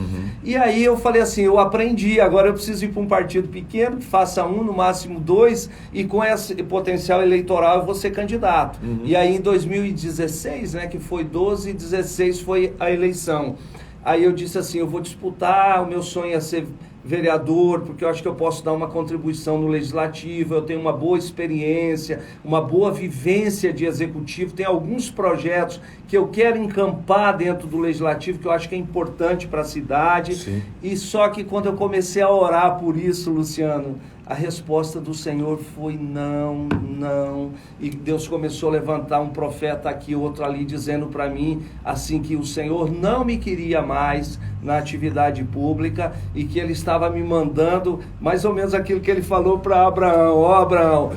E aí eu falei assim, eu aprendi, agora eu preciso ir para um partido pequeno, que faça 1, no máximo 2, e com esse potencial eleitoral eu vou ser candidato. E aí em 2016, né, que foi 12 e 16 foi a eleição. Aí eu disse assim, eu vou disputar, o meu sonho é ser vereador, porque eu acho que eu posso dar uma contribuição no legislativo, eu tenho uma boa experiência, uma boa vivência de executivo, tem alguns projetos que eu quero encampar dentro do legislativo, que eu acho que é importante para a cidade. Sim. E só que quando eu comecei a orar por isso, Luciano, a resposta do Senhor foi não, não. E Deus começou a levantar um profeta aqui, outro ali, dizendo para mim, assim, que o Senhor não me queria mais na atividade pública e que Ele estava me mandando mais ou menos aquilo que Ele falou para Abraão. Ó, Abraão,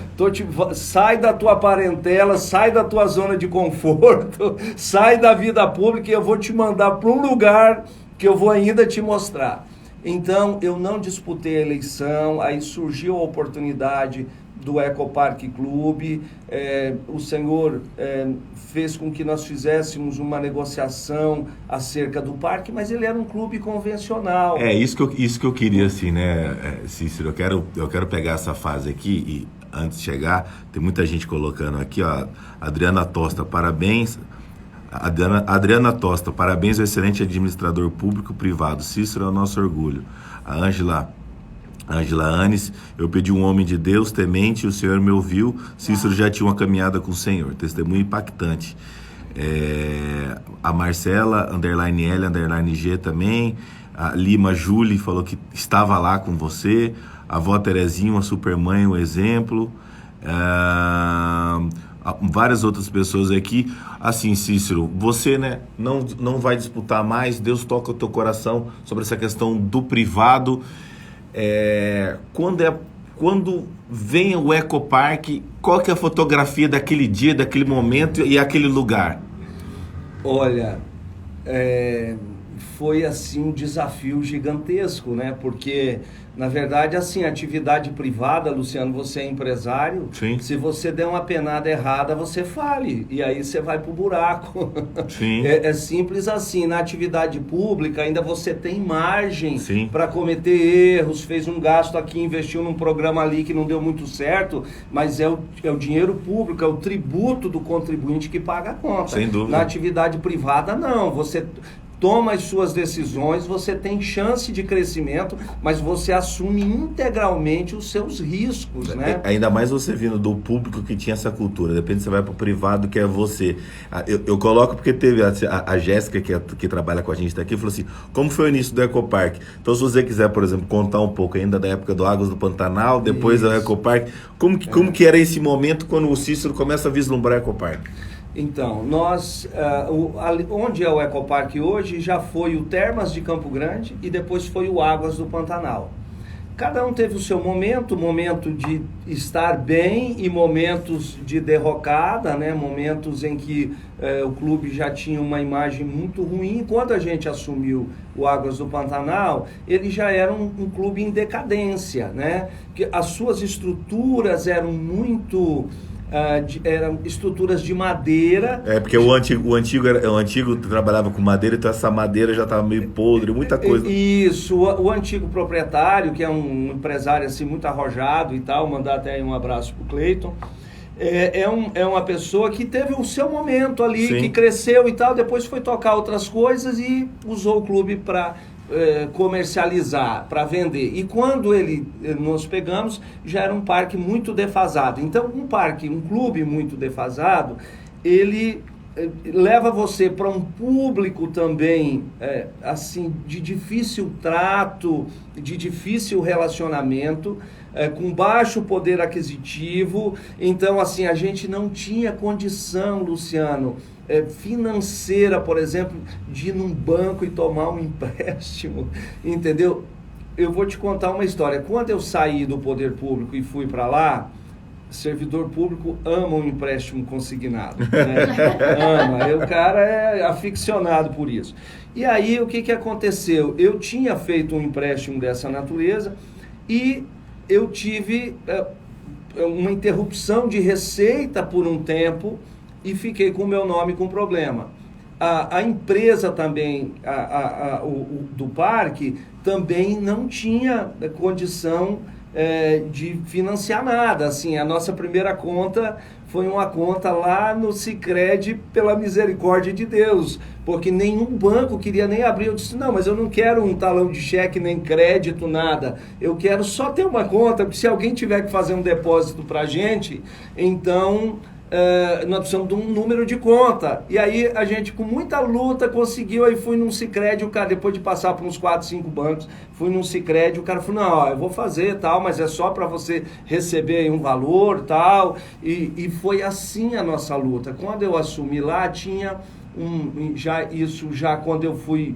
sai da tua parentela, sai da tua zona de conforto, sai da vida pública e eu vou te mandar para um lugar que eu vou ainda te mostrar. Então, eu não disputei a eleição, aí surgiu a oportunidade do Ecopark Clube, o Senhor fez com que nós fizéssemos uma negociação acerca do parque, mas ele era um clube convencional. Isso que eu queria, assim, né, Cícero, eu quero pegar essa fase aqui e, antes de chegar, tem muita gente colocando aqui, ó, Adriana Tosta, parabéns... Adriana Tosta, parabéns ao excelente administrador público privado. Cícero é o nosso orgulho. A Ângela Anes, eu pedi um homem de Deus temente e o Senhor me ouviu. Cícero já tinha uma caminhada com o Senhor. Testemunho impactante. A Marcela, _L, _G também. A Lima Julie falou que estava lá com você. A avó Terezinha, uma supermãe, um exemplo. Várias outras pessoas aqui. Assim, Cícero, você, né, não vai disputar mais. Deus toca o teu coração sobre essa questão do privado. Quando vem o Ecopark, qual que é a fotografia daquele dia, daquele momento e aquele lugar? Olha, foi assim um desafio gigantesco, né? Porque, na verdade, assim, atividade privada, Luciano, você é empresário. Sim. Se você der uma penada errada, você fale. E aí você vai pro buraco. Sim. É simples assim. Na atividade pública, ainda você tem margem para cometer erros. Fez um gasto aqui, investiu num programa ali que não deu muito certo, mas é o dinheiro público, é o tributo do contribuinte que paga a conta. Sem dúvida. Na atividade privada, não. Você toma as suas decisões, você tem chance de crescimento, mas você assume integralmente os seus riscos, né? Ainda mais você vindo do público que tinha essa cultura. Depende se você vai para o privado, que é você. Eu coloco porque teve a Jéssica, que trabalha com a gente daqui, falou assim, como foi o início do Ecopark? Então, se você quiser, por exemplo, contar um pouco ainda da época do Águas do Pantanal, depois do Ecopark, como que era esse momento quando o Cícero começa a vislumbrar o Ecopark? Então, nós, onde é o Ecopark hoje, já foi o Termas de Campo Grande e depois foi o Águas do Pantanal. Cada um teve o seu momento de estar bem e momentos de derrocada, né? Momentos em que o clube já tinha uma imagem muito ruim. Quando a gente assumiu o Águas do Pantanal, ele já era um clube em decadência, né? Que as suas estruturas eram muito... eram estruturas de madeira. Porque o antigo trabalhava com madeira, então essa madeira já estava meio podre, muita coisa. Isso, o antigo proprietário, que é um empresário assim muito arrojado e tal, mandar até aí um abraço pro Cleiton, é uma pessoa que teve o seu momento ali, que cresceu e tal, depois foi tocar outras coisas e usou o clube para comercializar, para vender. E quando nós pegamos, já era um parque muito defasado. Então, um clube muito defasado, ele leva você para um público também assim, de difícil trato, de difícil relacionamento, com baixo poder aquisitivo. Então, assim, a gente não tinha condição, Luciano, financeira, por exemplo, de ir num banco e tomar um empréstimo, entendeu? Eu vou te contar uma história. Quando eu saí do poder público e fui para lá, servidor público ama um empréstimo consignado, né? Ama, o cara é aficionado por isso. E aí, o que aconteceu? Eu tinha feito um empréstimo dessa natureza e eu tive uma interrupção de receita por um tempo e fiquei com o meu nome com problema. A empresa também, do parque, também não tinha condição de financiar nada. Assim, a nossa primeira conta foi uma conta lá no Sicredi, pela misericórdia de Deus, porque nenhum banco queria nem abrir. Eu disse, não, mas eu não quero um talão de cheque, nem crédito, nada. Eu quero só ter uma conta, porque se alguém tiver que fazer um depósito para a gente, então nós precisamos de um número de conta. E aí a gente, com muita luta, conseguiu. Aí fui num Sicredi, o cara, depois de passar por uns 4, 5 bancos, fui num Sicredi, o cara falou, não, ó, eu vou fazer tal, mas é só para você receber aí um valor tal. E foi assim a nossa luta. Quando eu assumi lá, tinha já quando eu fui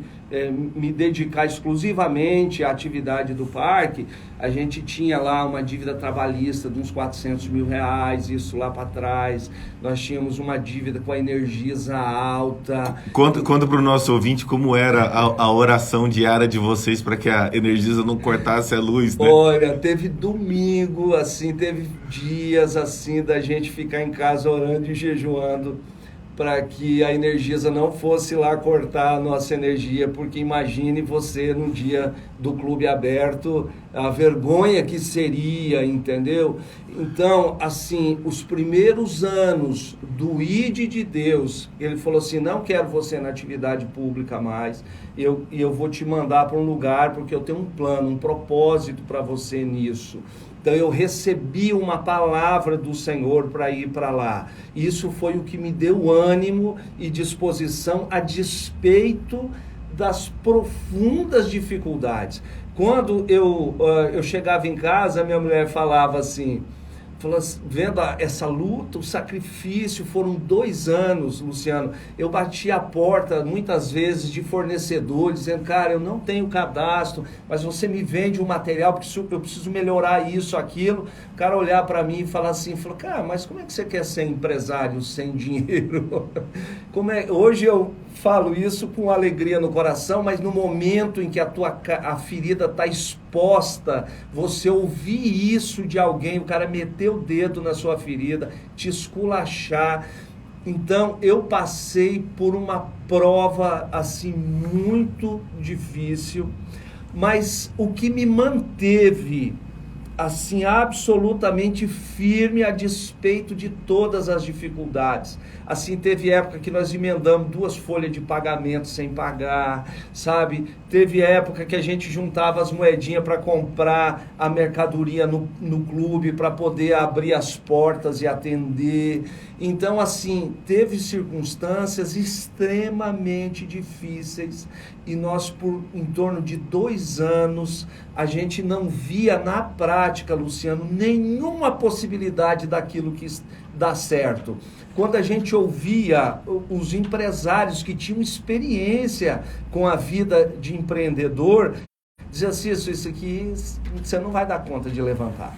me dedicar exclusivamente à atividade do parque, a gente tinha lá uma dívida trabalhista de uns 400 mil reais, isso lá para trás. Nós tínhamos uma dívida com a Energisa alta. Conta para o nosso ouvinte como era a oração diária de vocês para que a Energisa não cortasse a luz, né? Olha, teve domingo, assim, teve dias assim da gente ficar em casa orando e jejuando para que a Energisa não fosse lá cortar a nossa energia, porque imagine você num dia do clube aberto, a vergonha que seria, entendeu? Então, assim, os primeiros anos do ID de Deus, ele falou assim, não quero você na atividade pública mais, eu vou te mandar para um lugar, porque eu tenho um plano, um propósito para você nisso. Então eu recebi uma palavra do Senhor para ir para lá. Isso foi o que me deu ânimo e disposição a despeito das profundas dificuldades. Quando eu chegava em casa, minha mulher falava assim, vendo essa luta, o sacrifício, foram 2 anos, Luciano, eu bati a porta muitas vezes de fornecedores, dizendo, cara, eu não tenho cadastro, mas você me vende um material, porque eu preciso melhorar isso, aquilo. O cara olhar para mim e falar assim, cara, mas como é que você quer ser empresário sem dinheiro? Hoje eu falo isso com alegria no coração, mas no momento em que a ferida está exposta, você ouvir isso de alguém, o cara meter o dedo na sua ferida, te esculachar. Então eu passei por uma prova assim muito difícil, mas o que me manteve assim absolutamente firme a despeito de todas as dificuldades. Assim, teve época que nós emendamos 2 folhas de pagamento sem pagar, sabe? Teve época que a gente juntava as moedinhas para comprar a mercadoria no clube, para poder abrir as portas e atender. Então, assim, teve circunstâncias extremamente difíceis e nós, por em torno de 2 anos, a gente não via na prática, Luciano, nenhuma possibilidade daquilo que dá certo. Quando a gente ouvia os empresários que tinham experiência com a vida de empreendedor, dizia assim, isso aqui você não vai dar conta de levantar.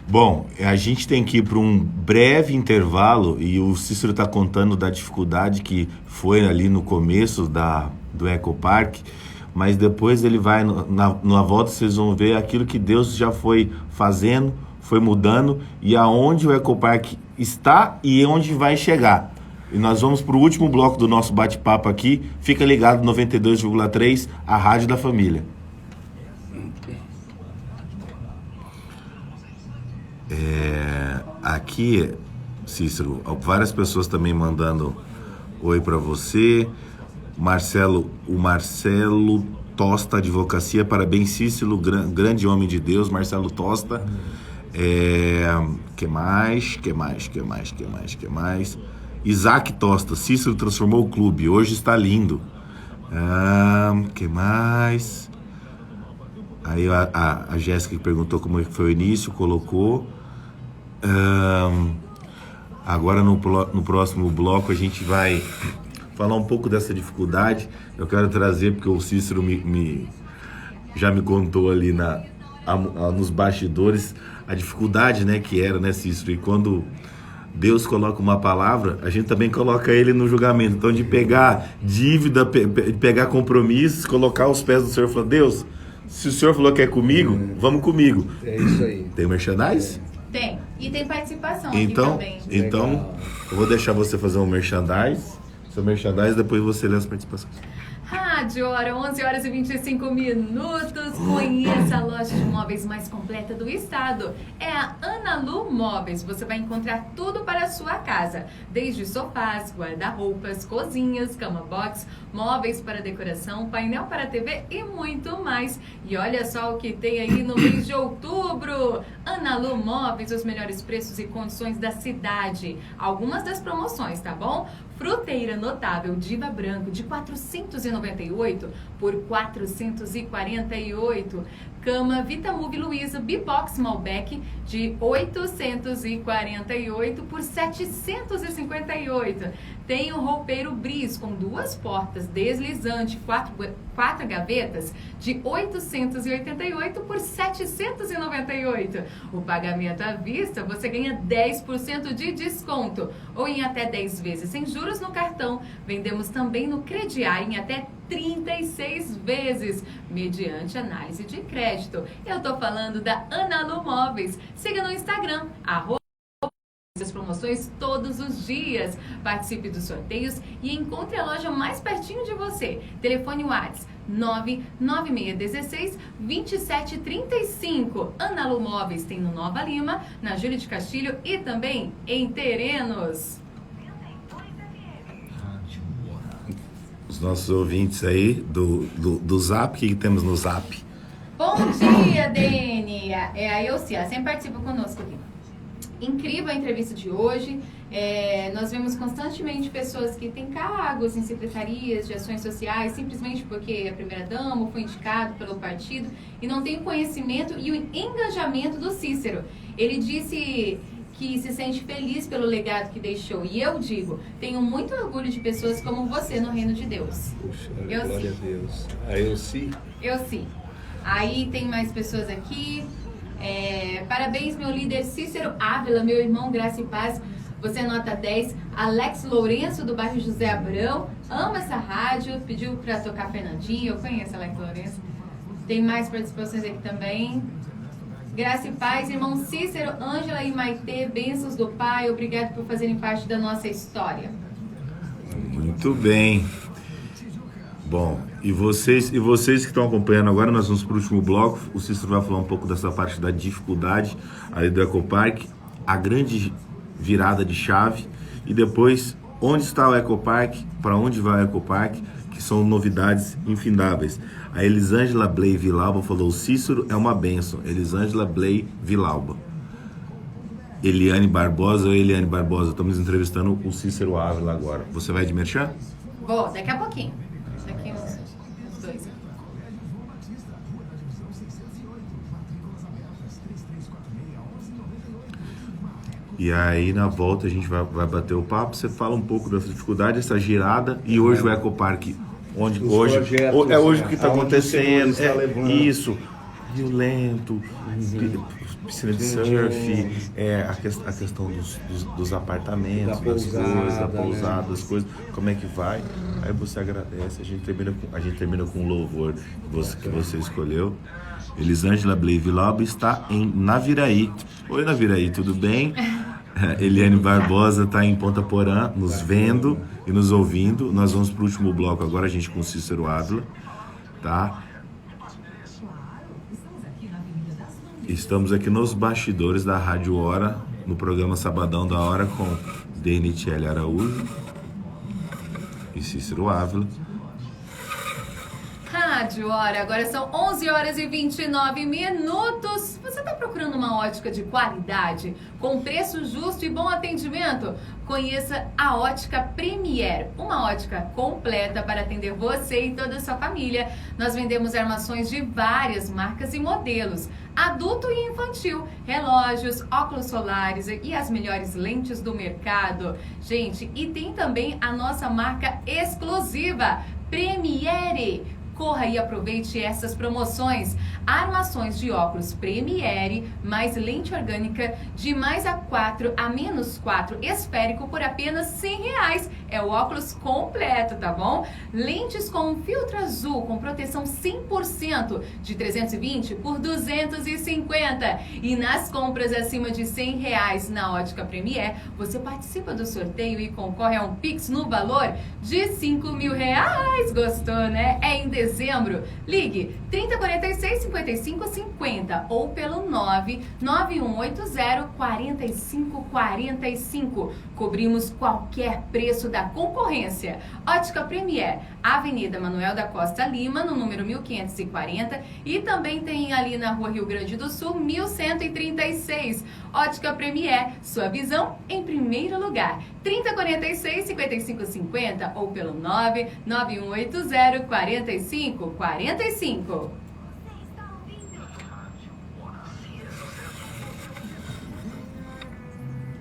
Bom, a gente tem que ir para um breve intervalo e o Cícero está contando da dificuldade que foi ali no começo do Ecopark, mas depois ele vai, na volta vocês vão ver aquilo que Deus já foi fazendo, foi mudando e aonde o Ecopark está e onde vai chegar. E nós vamos para o último bloco do nosso bate-papo aqui. Fica ligado, 92,3, a Rádio da Família. Aqui, Cícero, várias pessoas também mandando oi para você. O Marcelo Tosta Advocacia, parabéns, Cícero, grande homem de Deus, Marcelo Tosta. Que mais? Isaac Tosta, Cícero transformou o clube, hoje está lindo. Que mais? Aí a Jéssica que perguntou como foi o início, colocou. Agora no próximo bloco a gente vai falar um pouco dessa dificuldade. Eu quero trazer, porque o Cícero já me contou ali nos bastidores a dificuldade, né, que era, né, Cícero? E quando Deus coloca uma palavra, a gente também coloca ele no julgamento. Então, de pegar dívida, pegar compromissos, colocar os pés do Senhor e falar, Deus, se o Senhor falou que é comigo, vamos comigo. É isso aí. Tem merchandise? Tem. E tem participação então, aqui também. Então, eu vou deixar você fazer um merchandise. Seu merchandise, depois você lê as participações. Rádio Hora, 11 horas e 25 minutos. Conheça a loja de móveis mais completa do estado. É a Analu Móveis. Você vai encontrar tudo para a sua casa. Desde sofás, guarda-roupas, cozinhas, cama box, móveis para decoração, painel para TV e muito mais. E olha só o que tem aí no mês de outubro. Analu Móveis, os melhores preços e condições da cidade. Algumas das promoções, tá bom? Fruteira notável Diva Branco de 498 por 448. Cama Vitamove Luiza Bibox Malbec de 848 por 758. Tem o roupeiro Bris com 2 portas deslizante, 4 gavetas de 888 por 798. O pagamento à vista você ganha 10% de desconto ou em até 10 vezes sem juros no cartão. Vendemos também no crediar em até 36 vezes, mediante análise de crédito. Eu tô falando da Analu Móveis. Siga no Instagram, as promoções todos os dias. Participe dos sorteios e encontre a loja mais pertinho de você. Telefone WhatsApp 99616 2735. Analu Móveis tem no Nova Lima, na Júlio de Castilho e também em Terenos. Os nossos ouvintes aí do Zap, o que temos no Zap? Bom dia, Dene! É a Elcia, sempre participa conosco aqui. Incrível a entrevista de hoje. Nós vemos constantemente pessoas que têm cargos em secretarias de ações sociais simplesmente porque a primeira-dama foi indicado pelo partido e não tem o conhecimento e o engajamento do Cícero. Ele disse que se sente feliz pelo legado que deixou. E eu digo, tenho muito orgulho de pessoas como você no reino de Deus. Puxa, glória a Deus. Eu sim. Aí tem mais pessoas aqui. Parabéns, meu líder Cícero Ávila, meu irmão Graça e Paz. Você é nota 10. Alex Lourenço, do bairro José Abrão. Ama essa rádio. Pediu pra tocar Fernandinho. Eu conheço Alex Lourenço. Tem mais participações aqui também. Graça e Paz, irmão Cícero, Ângela e Maitê, bênçãos do Pai, obrigado por fazerem parte da nossa história. Muito bem. Bom, e vocês que estão acompanhando agora, nós vamos para o último bloco. O Cícero vai falar um pouco dessa parte da dificuldade ali do Ecopark, a grande virada de chave e depois onde está o Ecopark, para onde vai o Ecopark, que são novidades infindáveis. A Elisângela Blay Vilauba falou: o Cícero é uma bênção. Elisângela Blay Vilauba. Eliane Barbosa, estamos entrevistando o Cícero Ávila agora. Você vai de merchan? Vou, daqui a pouquinho. Daqui uns 2. E aí na volta a gente vai bater o papo. Você fala um pouco dessa dificuldade, essa girada. E hoje o Ecopark, hoje o que está acontecendo. Isso, Rio Lento, piscina de surf, a questão dos apartamentos, da pousada, das coisas, como é que vai. Aí você agradece, a gente termina com o louvor que você escolheu. Elisângela Blay Vilauba está em Naviraí. Oi, Naviraí, tudo bem? Eliane Barbosa está em Ponta Porã, nos vendo e nos ouvindo. Nós vamos para o último bloco agora, a gente com o Cícero Ávila, tá? Estamos aqui nos bastidores da Rádio Hora, no programa Sabadão da Hora, com Denitiele Araújo e Cícero Ávila. Rádio Hora, agora são 11 horas e 29 minutos. Você está procurando uma ótica de qualidade, com preço justo e bom atendimento? Conheça a Ótica Premier, uma ótica completa para atender você e toda a sua família. Nós vendemos armações de várias marcas e modelos, adulto e infantil, relógios, óculos solares e as melhores lentes do mercado. Gente, e tem também a nossa marca exclusiva, Premiere. Corra e aproveite essas promoções. Armações de óculos Premiere, mais lente orgânica de +4 a -4 esférico por apenas R$100. É o óculos completo, tá bom? Lentes com filtro azul com proteção 100% de 320 por 250. E nas compras acima de R$100 na Ótica Premier, você participa do sorteio e concorre a um Pix no valor de R$5.000. Gostou, né? É em dezembro. Ligue 3046 5550 ou pelo 99180 4545. Cobrimos qualquer preço da concorrência. Ótica Premier, Avenida Manuel da Costa Lima, no número 1540, e também tem ali na Rua Rio Grande do Sul, 1136. Ótica Premier, sua visão em primeiro lugar. 3046 5550 ou pelo 99180 4545.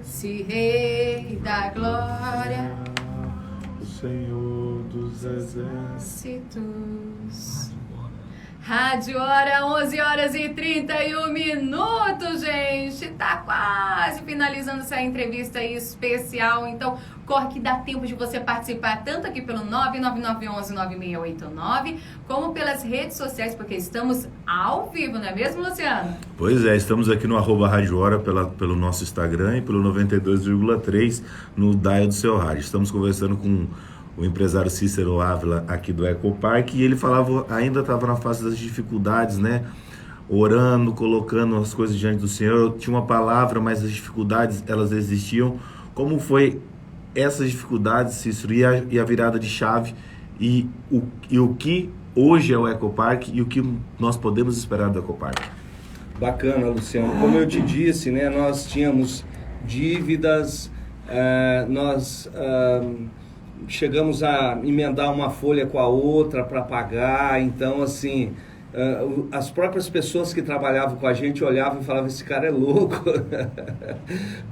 Se Rei da Glória, o Senhor dos Exércitos. Rádio Hora, 11h31, gente. Tá quase finalizando essa entrevista aí especial. Então, corre que dá tempo de você participar tanto aqui pelo 99911-9689, como pelas redes sociais, porque estamos ao vivo, não é mesmo, Luciano? Pois é, estamos aqui no @Rádio Hora pelo nosso Instagram e pelo 92,3 no dial do seu rádio. Estamos conversando com o empresário Cícero Ávila aqui do Ecopark, e ele falava, ainda estava na fase das dificuldades, né? Orando, colocando as coisas diante do Senhor. Tinha uma palavra, mas as dificuldades, elas existiam. Como foi essas dificuldades, Cícero, e a virada de chave, e o que hoje é o Ecopark e o que nós podemos esperar do Ecopark? Bacana, Luciano. Como eu te disse, né, nós tínhamos dívidas, chegamos a emendar uma folha com a outra para pagar. Então, assim, as próprias pessoas que trabalhavam com a gente olhavam e falavam: esse cara é louco,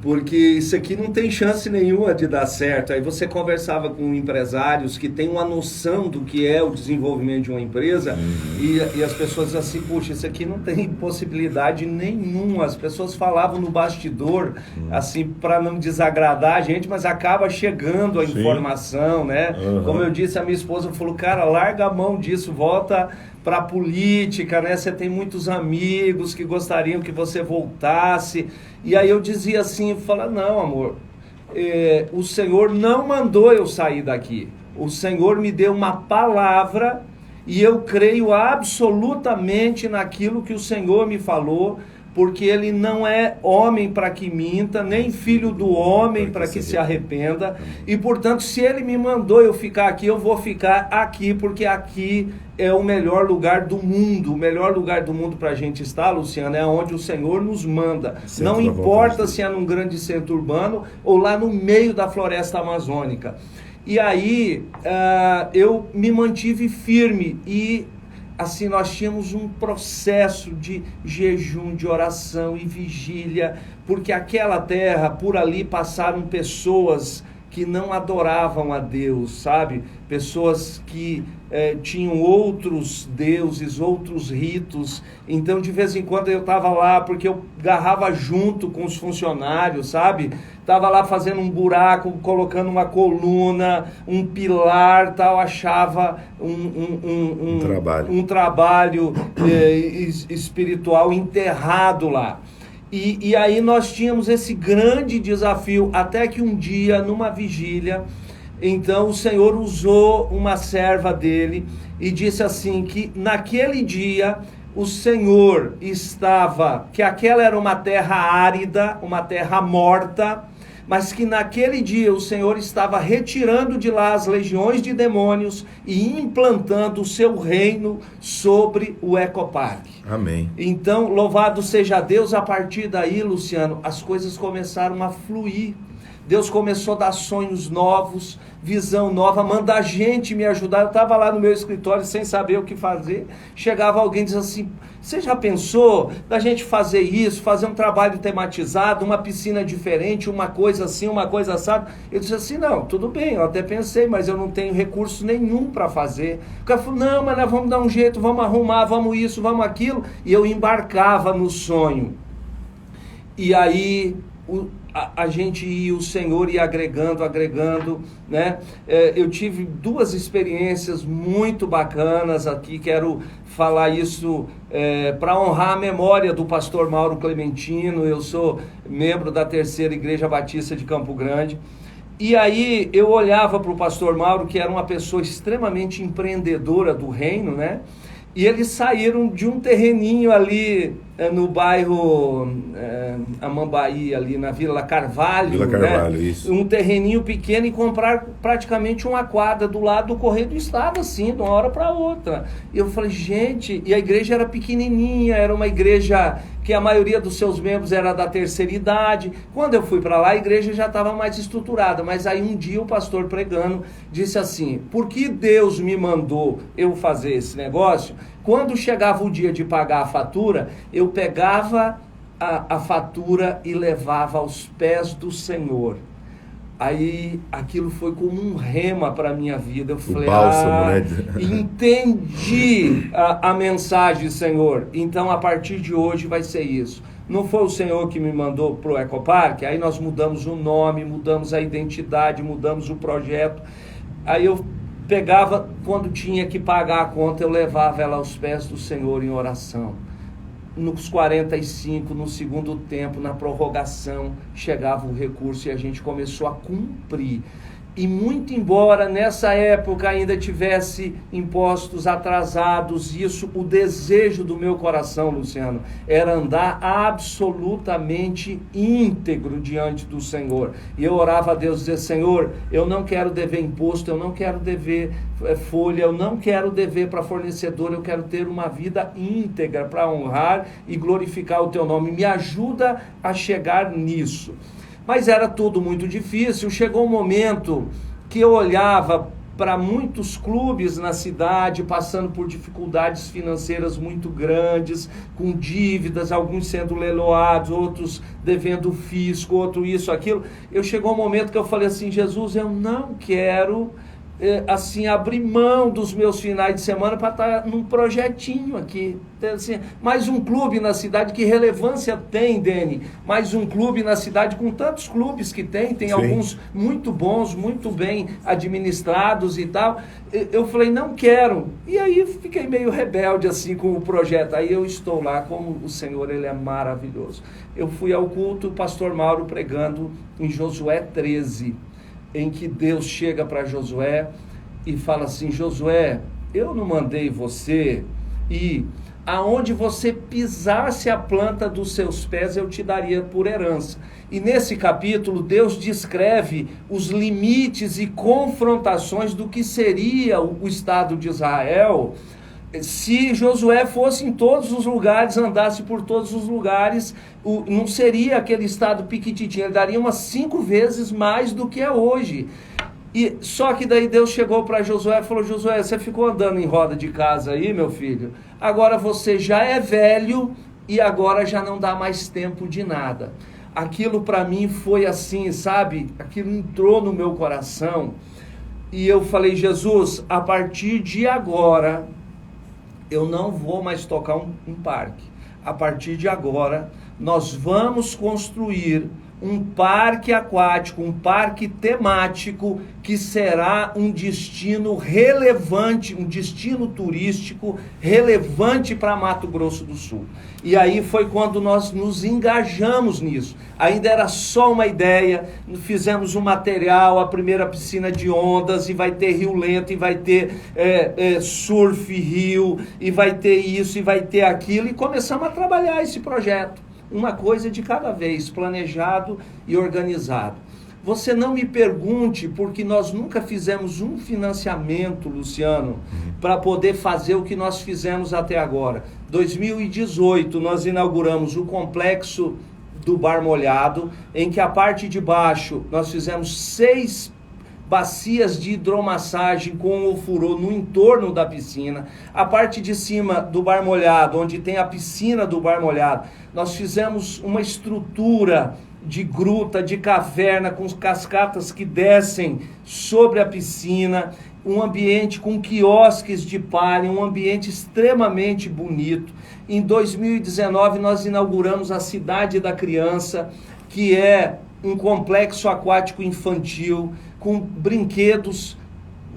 porque isso aqui não tem chance nenhuma de dar certo. Aí você conversava com empresários que têm uma noção do que é o desenvolvimento de uma empresa, e as pessoas assim: puxa, isso aqui não tem possibilidade nenhuma. As pessoas falavam no bastidor, assim, para não desagradar a gente, mas acaba chegando a informação, né? Como eu disse, a minha esposa falou: cara, larga a mão disso, volta para a política, né? Você tem muitos amigos que gostariam que você voltasse. E aí eu dizia assim, fala: não, amor, o Senhor não mandou eu sair daqui. O Senhor me deu uma palavra e eu creio absolutamente naquilo que o Senhor me falou, porque Ele não é homem para que minta, nem filho do homem para que se arrependa. E, portanto, se Ele me mandou eu ficar aqui, eu vou ficar aqui, porque aqui é o melhor lugar do mundo. O melhor lugar do mundo para a gente estar, Luciano, é onde o Senhor nos manda. Não importa se é num grande centro urbano ou lá no meio da floresta amazônica. E aí, eu me mantive firme e, assim, nós tínhamos um processo de jejum, de oração e vigília, porque aquela terra, por ali passaram pessoas que não adoravam a Deus, sabe? Pessoas que tinham outros deuses, outros ritos. Então, de vez em quando eu estava lá, porque eu agarrava junto com os funcionários, sabe? Estava lá fazendo um buraco, colocando uma coluna, um pilar, tal, achava um trabalho espiritual enterrado lá. E aí nós tínhamos esse grande desafio, até que um dia, numa vigília, então o Senhor usou uma serva dele e disse assim, que naquele dia o Senhor estava, que aquela era uma terra árida, uma terra morta, mas que naquele dia o Senhor estava retirando de lá as legiões de demônios e implantando o seu reino sobre o Ecopark. Amém. Então, louvado seja Deus, a partir daí, Luciano, as coisas começaram a fluir. Deus começou a dar sonhos novos, visão nova, mandar gente me ajudar. Eu estava lá no meu escritório sem saber o que fazer. Chegava alguém e dizia assim: você já pensou da gente fazer isso, fazer um trabalho tematizado, uma piscina diferente, uma coisa assim, uma coisa assada? Eu disse assim: não, tudo bem, eu até pensei, mas eu não tenho recurso nenhum para fazer. O cara falou: não, mas nós vamos dar um jeito, vamos arrumar, vamos isso, vamos aquilo. E eu embarcava no sonho. E aí a gente ia, o Senhor ia agregando, né? Eu tive 2 experiências muito bacanas aqui, quero falar isso para honrar a memória do pastor Mauro Clementino. Eu sou membro da 3ª Igreja Batista de Campo Grande. E aí eu olhava para o pastor Mauro, que era uma pessoa extremamente empreendedora do reino, né? E eles saíram de um terreninho ali no bairro Amambaí, ali na Vila Carvalho. Vila Carvalho, né? Isso. Um terreninho pequeno, e comprar praticamente uma quadra do lado do Correio do Estado, assim, de uma hora para outra. E eu falei: gente, e a igreja era pequenininha, era uma igreja que a maioria dos seus membros era da terceira idade. Quando eu fui para lá, a igreja já estava mais estruturada, mas aí um dia o pastor pregando disse assim: por que Deus me mandou eu fazer esse negócio? Quando chegava o dia de pagar a fatura, eu pegava a fatura e levava aos pés do Senhor. Aí aquilo foi como um rema para a minha vida. Eu falei: bálsamo, né? Entendi a mensagem, Senhor. Então a partir de hoje vai ser isso. Não foi o Senhor que me mandou para o Ecopark? Aí nós mudamos o nome, mudamos a identidade, mudamos o projeto. Aí eu pegava, quando tinha que pagar a conta, eu levava ela aos pés do Senhor em oração. Nos 45, no segundo tempo, na prorrogação, chegava o recurso e a gente começou a cumprir. E muito embora nessa época ainda tivesse impostos atrasados, isso, o desejo do meu coração, Luciano, era andar absolutamente íntegro diante do Senhor. E eu orava a Deus, dizia: Senhor, eu não quero dever imposto, eu não quero dever folha, eu não quero dever para fornecedor, eu quero ter uma vida íntegra para honrar e glorificar o teu nome. Me ajuda a chegar nisso. Mas era tudo muito difícil. Chegou um momento que eu olhava para muitos clubes na cidade, passando por dificuldades financeiras muito grandes, com dívidas, alguns sendo leiloados, outros devendo fisco, outro isso, aquilo. Chegou um momento que eu falei assim: Jesus, eu não quero assim, abrir mão dos meus finais de semana para estar num projetinho aqui. Assim, mais um clube na cidade, que relevância tem, Dene? Mais um clube na cidade, com tantos clubes que tem Sim. Alguns muito bons, muito bem administrados e tal. Eu falei: não quero. E aí fiquei meio rebelde assim com o projeto. Aí eu estou lá, como o Senhor, Ele é maravilhoso. Eu fui ao culto, o pastor Mauro pregando em Josué 13, em que Deus chega para Josué e fala assim: Josué, eu não mandei você ir, aonde você pisasse a planta dos seus pés eu te daria por herança. E nesse capítulo Deus descreve os limites e confrontações do que seria o Estado de Israel se Josué fosse em todos os lugares, andasse por todos os lugares. Não seria aquele estado piquititinho, ele daria umas 5 vezes mais do que é hoje. E só que daí Deus chegou para Josué e falou: Josué, você ficou andando em roda de casa aí, meu filho, agora você já é velho e agora já não dá mais tempo de nada. Aquilo para mim foi assim, sabe, aquilo entrou no meu coração, e eu falei: Jesus, a partir de agora eu não vou mais tocar um parque. A partir de agora, nós vamos construir um parque aquático, um parque temático, que será um destino relevante, um destino turístico relevante para Mato Grosso do Sul. E aí foi quando nós nos engajamos nisso. Ainda era só uma ideia, fizemos um material, a primeira piscina de ondas, e vai ter rio lento, e vai ter surf rio, e vai ter isso, e vai ter aquilo, e começamos a trabalhar esse projeto. Uma coisa de cada vez, planejado e organizado. Você não me pergunte, porque nós nunca fizemos um financiamento, Luciano, para poder fazer o que nós fizemos até agora. 2018, nós inauguramos o complexo do Bar Molhado, em que a parte de baixo nós fizemos 6 bacias de hidromassagem com ofurô no entorno da piscina. A parte de cima do Bar Molhado, onde tem a piscina do Bar Molhado, nós fizemos uma estrutura de gruta, de caverna, com cascatas que descem sobre a piscina, um ambiente com quiosques de palha, um ambiente extremamente bonito. Em 2019 nós inauguramos a Cidade da Criança, que é um complexo aquático infantil, com brinquedos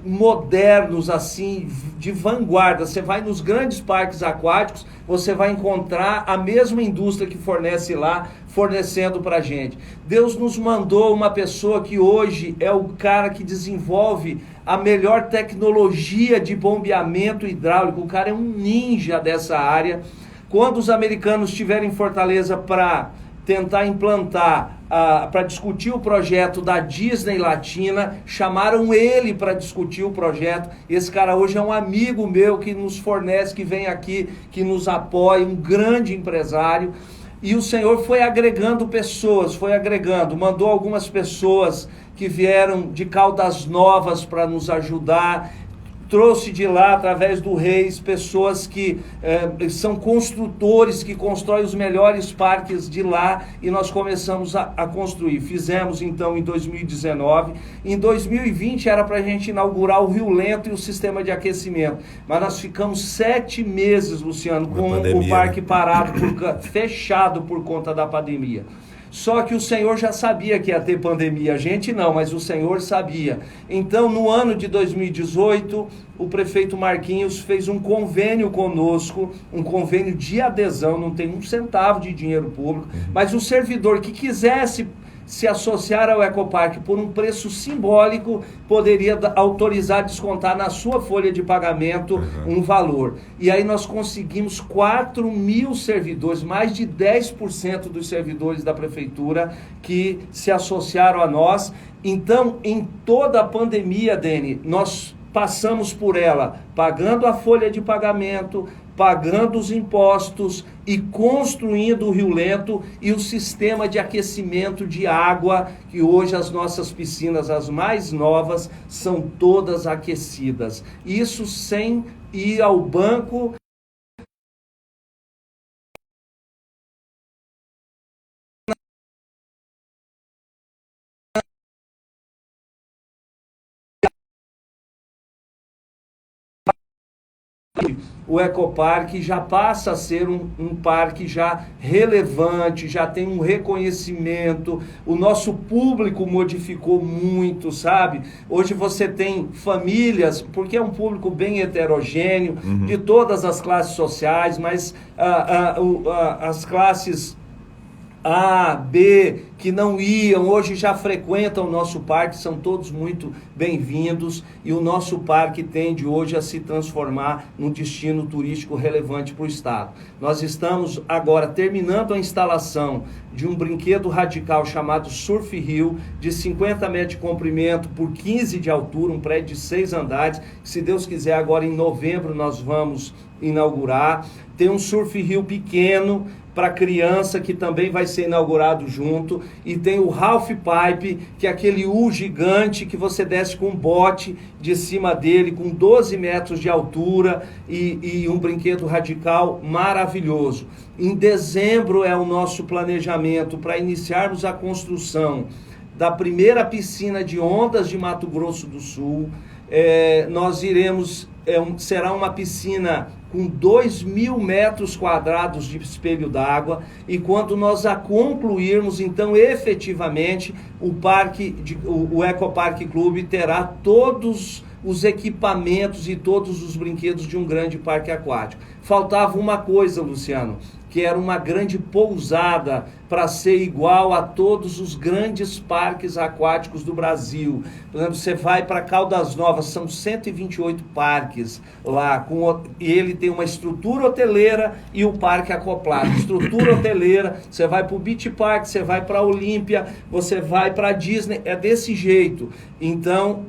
modernos, assim, de vanguarda. Você vai nos grandes parques aquáticos, você vai encontrar a mesma indústria que fornece lá, fornecendo pra gente. Deus nos mandou uma pessoa que hoje é o cara que desenvolve a melhor tecnologia de bombeamento hidráulico. O cara é um ninja dessa área. Quando os americanos estiverem em Fortaleza para tentar implantar, para discutir o projeto da Disney Latina, chamaram ele para discutir o projeto. Esse cara hoje é um amigo meu que nos fornece, que vem aqui, que nos apoia, um grande empresário. E o Senhor foi agregando pessoas, mandou algumas pessoas que vieram de Caldas Novas para nos ajudar. Trouxe de lá, através do Reis, pessoas que são construtores, que constroem os melhores parques de lá, e nós começamos a construir. Fizemos então em 2019. Em 2020 era para a gente inaugurar o Rio Lento e o sistema de aquecimento, mas nós ficamos 7 meses, Luciano, com o parque parado, fechado por conta da pandemia. Só que o Senhor já sabia que ia ter pandemia, a gente não, mas o Senhor sabia. Então, no ano de 2018, o prefeito Marquinhos fez um convênio conosco, um convênio de adesão, não tem um centavo de dinheiro público, mas o servidor que quisesse se associar ao Ecopark por um preço simbólico, poderia autorizar descontar na sua folha de pagamento um valor. E aí nós conseguimos 4.000 servidores, mais de 10% dos servidores da prefeitura que se associaram a nós. Então, em toda a pandemia, Dene, nós passamos por ela pagando a folha de pagamento, pagando os impostos e construindo o Rio Lento e o sistema de aquecimento de água, que hoje as nossas piscinas, as mais novas, são todas aquecidas. Isso sem ir ao banco. O Ecopark já passa a ser um parque já relevante, já tem um reconhecimento, o nosso público modificou muito, sabe? Hoje você tem famílias, porque é um público bem heterogêneo, de todas as classes sociais, mas as classes A, B, que não iam, hoje já frequentam o nosso parque, são todos muito bem-vindos, e o nosso parque tende hoje a se transformar num destino turístico relevante para o estado. Nós estamos agora terminando a instalação de um brinquedo radical chamado Surf Rio, de 50 metros de comprimento por 15 de altura, um prédio de 6 andares, que, se Deus quiser, agora em novembro nós vamos inaugurar. Tem um Surf Rio pequeno para criança, que também vai ser inaugurado junto, e tem o Half Pipe, que é aquele U gigante que você desce com um bote de cima dele, com 12 metros de altura, e um brinquedo radical maravilhoso. Em dezembro é o nosso planejamento para iniciarmos a construção da primeira piscina de ondas de Mato Grosso do Sul. Nós iremos, será uma piscina com 2.000 metros quadrados de espelho d'água, e quando nós a concluirmos, então efetivamente o Ecopark Clube terá todos os equipamentos e todos os brinquedos de um grande parque aquático. Faltava uma coisa, Luciano, que era uma grande pousada para ser igual a todos os grandes parques aquáticos do Brasil. Por exemplo, você vai para Caldas Novas, são 128 parques lá, e ele tem uma estrutura hoteleira e o parque acoplado. Estrutura hoteleira, você vai para o Beach Park, você vai para a Olímpia, você vai para a Disney, é desse jeito. Então,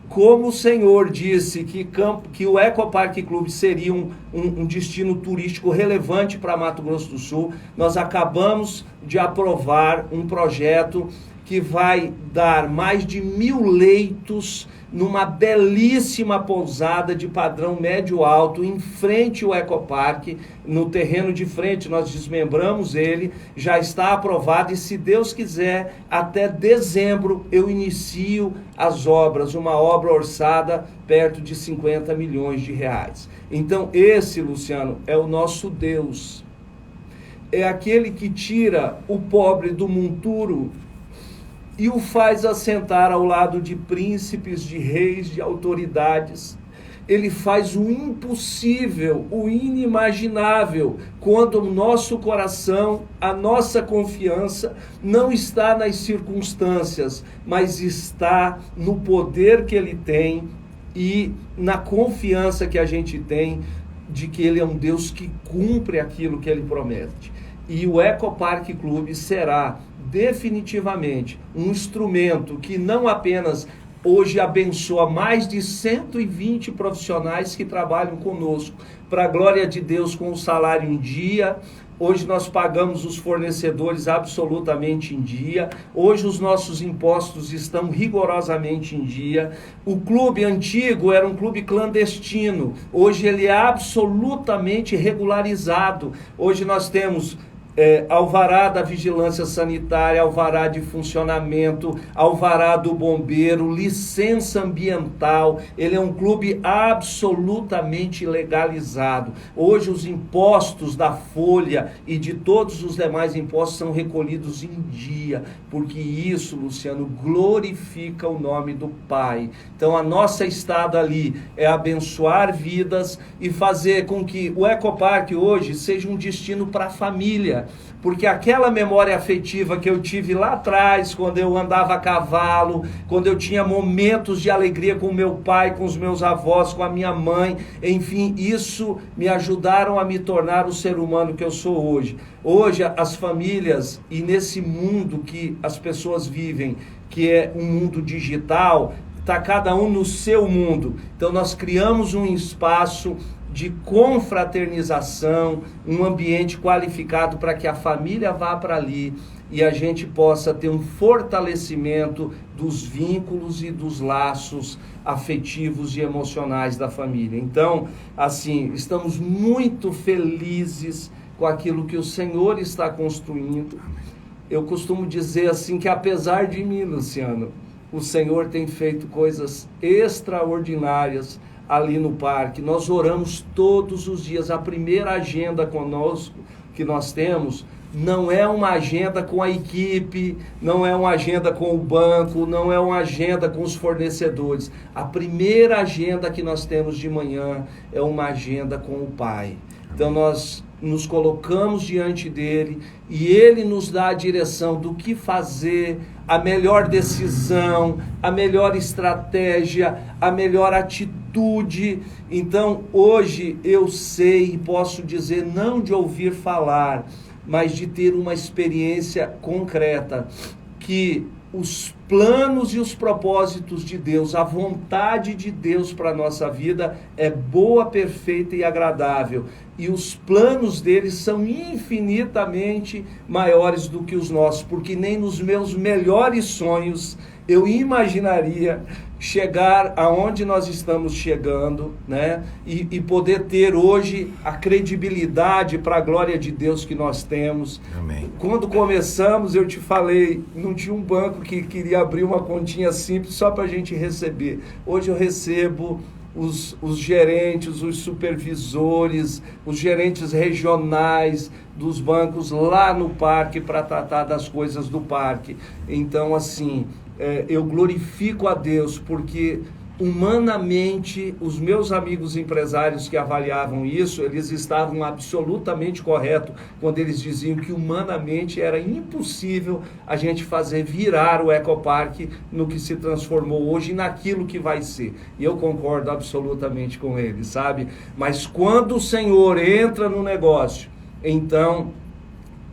como o Senhor disse que o Ecopark Clube seria um destino turístico relevante para Mato Grosso do Sul, nós acabamos de aprovar um projeto que vai dar mais de 1.000 leitos numa belíssima pousada de padrão médio-alto, em frente ao Ecopark, no terreno de frente. Nós desmembramos ele, já está aprovado, e se Deus quiser, até dezembro eu inicio as obras, uma obra orçada perto de 50 milhões de reais. Então esse, Luciano, é o nosso Deus. É aquele que tira o pobre do monturo e o faz assentar ao lado de príncipes, de reis, de autoridades. Ele faz o impossível, o inimaginável, quando o nosso coração, a nossa confiança não está nas circunstâncias, mas está no poder que Ele tem e na confiança que a gente tem de que Ele é um Deus que cumpre aquilo que Ele promete. E o Ecopark Clube será definitivamente um instrumento que não apenas hoje abençoa mais de 120 profissionais que trabalham conosco, para a glória de Deus, com o salário em dia. Hoje nós pagamos os fornecedores absolutamente em dia. Hoje os nossos impostos estão rigorosamente em dia. O clube antigo era um clube clandestino. Hoje ele é absolutamente regularizado. Hoje nós temos alvará da vigilância sanitária, alvará de funcionamento, alvará do bombeiro, licença ambiental. Ele é um clube absolutamente legalizado. Hoje os impostos da folha e de todos os demais impostos são recolhidos em dia, porque isso, Luciano, glorifica o nome do Pai. Então a nossa estada ali é abençoar vidas e fazer com que o Ecopark hoje seja um destino para a família. Porque aquela memória afetiva que eu tive lá atrás, quando eu andava a cavalo, quando eu tinha momentos de alegria com meu pai, com os meus avós, com a minha mãe, enfim, isso me ajudaram a me tornar o ser humano que eu sou hoje. Hoje as famílias, e nesse mundo que as pessoas vivem, que é um mundo digital, está cada um no seu mundo. Então nós criamos um espaço de confraternização, um ambiente qualificado para que a família vá para ali e a gente possa ter um fortalecimento dos vínculos e dos laços afetivos e emocionais da família. Então, assim, estamos muito felizes com aquilo que o Senhor está construindo. Eu costumo dizer assim que apesar de mim, Luciano, o Senhor tem feito coisas extraordinárias ali no parque. Nós oramos todos os dias. A primeira agenda conosco que nós temos não é uma agenda com a equipe, não é uma agenda com o banco, não é uma agenda com os fornecedores. A primeira agenda que nós temos de manhã é uma agenda com o Pai. Então nós nos colocamos diante dele e ele nos dá a direção do que fazer, a melhor decisão, a melhor estratégia, a melhor atitude. Então hoje eu sei e posso dizer, não de ouvir falar, mas de ter uma experiência concreta, que os planos e os propósitos de Deus, a vontade de Deus para a nossa vida é boa, perfeita e agradável. E os planos dele são infinitamente maiores do que os nossos, porque nem nos meus melhores sonhos eu imaginaria chegar aonde nós estamos chegando, né? E poder ter hoje a credibilidade para a glória de Deus que nós temos. Amém. Quando começamos, eu te falei, não tinha um banco que queria abrir uma continha simples só para a gente receber. Hoje eu recebo os gerentes, os supervisores, os gerentes regionais dos bancos lá no parque para tratar das coisas do parque. Então, assim, eu glorifico a Deus porque humanamente os meus amigos empresários que avaliavam isso, eles estavam absolutamente corretos quando eles diziam que humanamente era impossível a gente fazer virar o Ecopark no que se transformou hoje e naquilo que vai ser. E eu concordo absolutamente com eles, sabe? Mas quando o Senhor entra no negócio, então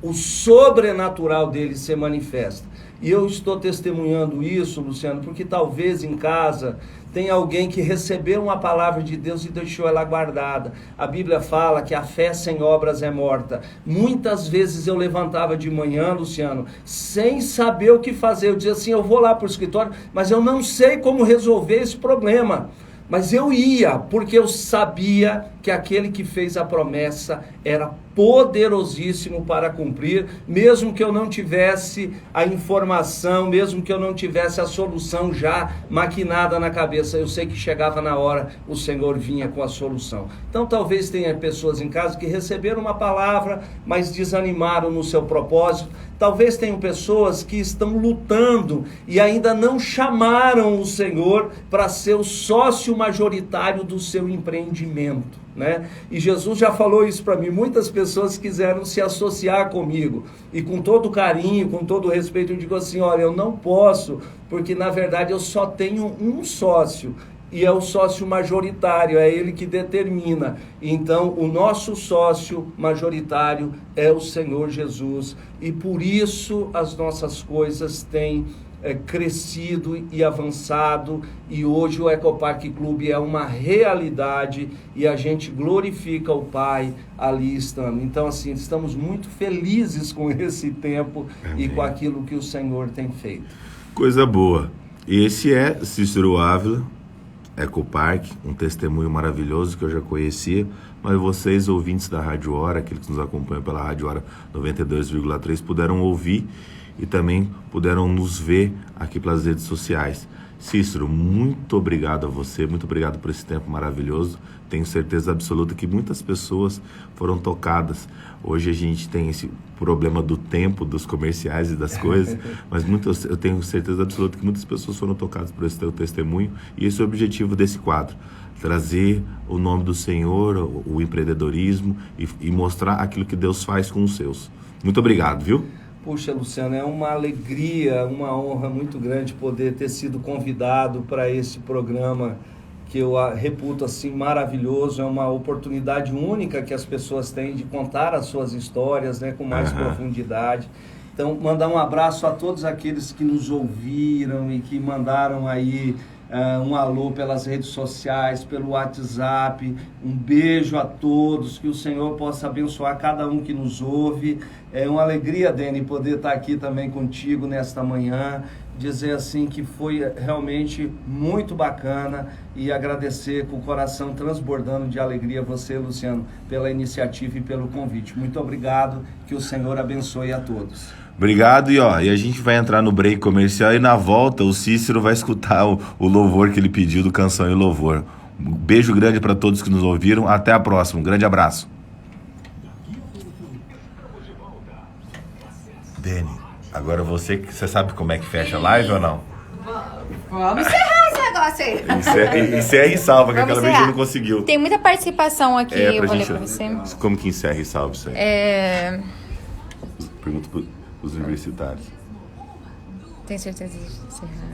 o sobrenatural dele se manifesta. E eu estou testemunhando isso, Luciano, porque talvez em casa tenha alguém que recebeu uma palavra de Deus e deixou ela guardada. A Bíblia fala que a fé sem obras é morta. Muitas vezes eu levantava de manhã, Luciano, sem saber o que fazer. Eu dizia assim, eu vou lá para o escritório, mas eu não sei como resolver esse problema. Mas eu ia, porque eu sabia que aquele que fez a promessa era poderosíssimo para cumprir, mesmo que eu não tivesse a informação, mesmo que eu não tivesse a solução já maquinada na cabeça. Eu sei que chegava na hora, o Senhor vinha com a solução. Então talvez tenha pessoas em casa que receberam uma palavra, mas desanimaram no seu propósito. Talvez tenham pessoas que estão lutando e ainda não chamaram o Senhor para ser o sócio majoritário do seu empreendimento, né? E Jesus já falou isso para mim. Muitas pessoas quiseram se associar comigo, e com todo carinho, com todo respeito, eu digo assim, olha, eu não posso, porque na verdade eu só tenho um sócio, e é o sócio majoritário, é ele que determina. Então, o nosso sócio majoritário é o Senhor Jesus, e por isso as nossas coisas têm crescido e avançado, e hoje o Ecopark Clube é uma realidade, e a gente glorifica o Pai ali estando. Então, assim, estamos muito felizes com esse tempo. Amém. E com aquilo que o Senhor tem feito. Coisa boa. Esse é Cícero Ávila, Ecopark, um testemunho maravilhoso que eu já conhecia, mas vocês, ouvintes da Rádio Hora, aqueles que nos acompanham pela Rádio Hora 92,3, puderam ouvir e também puderam nos ver aqui pelas redes sociais. Cícero, muito obrigado a você, muito obrigado por esse tempo maravilhoso. Tenho certeza absoluta que muitas pessoas foram tocadas. Hoje a gente tem esse problema do tempo, dos comerciais e das coisas, mas eu tenho certeza absoluta que muitas pessoas foram tocadas por esse teu testemunho, e esse é o objetivo desse quadro: trazer o nome do Senhor, o empreendedorismo e mostrar aquilo que Deus faz com os seus. Muito obrigado, viu? Puxa, Luciano, é uma alegria, uma honra muito grande poder ter sido convidado para esse programa que eu reputo assim maravilhoso. É uma oportunidade única que as pessoas têm de contar as suas histórias, né, com mais profundidade. Então, mandar um abraço a todos aqueles que nos ouviram e que mandaram aí um alô pelas redes sociais, pelo WhatsApp. Um beijo a todos, que o Senhor possa abençoar cada um que nos ouve. É uma alegria, Deni, poder estar aqui também contigo nesta manhã, dizer assim que foi realmente muito bacana, e agradecer com o coração transbordando de alegria você, Luciano, pela iniciativa e pelo convite. Muito obrigado, que o Senhor abençoe a todos. Obrigado, e a gente vai entrar no break comercial, e na volta o Cícero vai escutar o louvor que ele pediu do Canção e Louvor. Um beijo grande para todos que nos ouviram, até a próxima, um grande abraço. Deni, agora você sabe como é que fecha a live ou não? Vamos encerrar esse negócio aí. Encerra e salva, que aquela vez ele não conseguiu. Tem muita participação aqui, eu vou ler pra você. Como que encerra e salva isso aí? Pergunta pros universitários. Tem certeza de encerrar?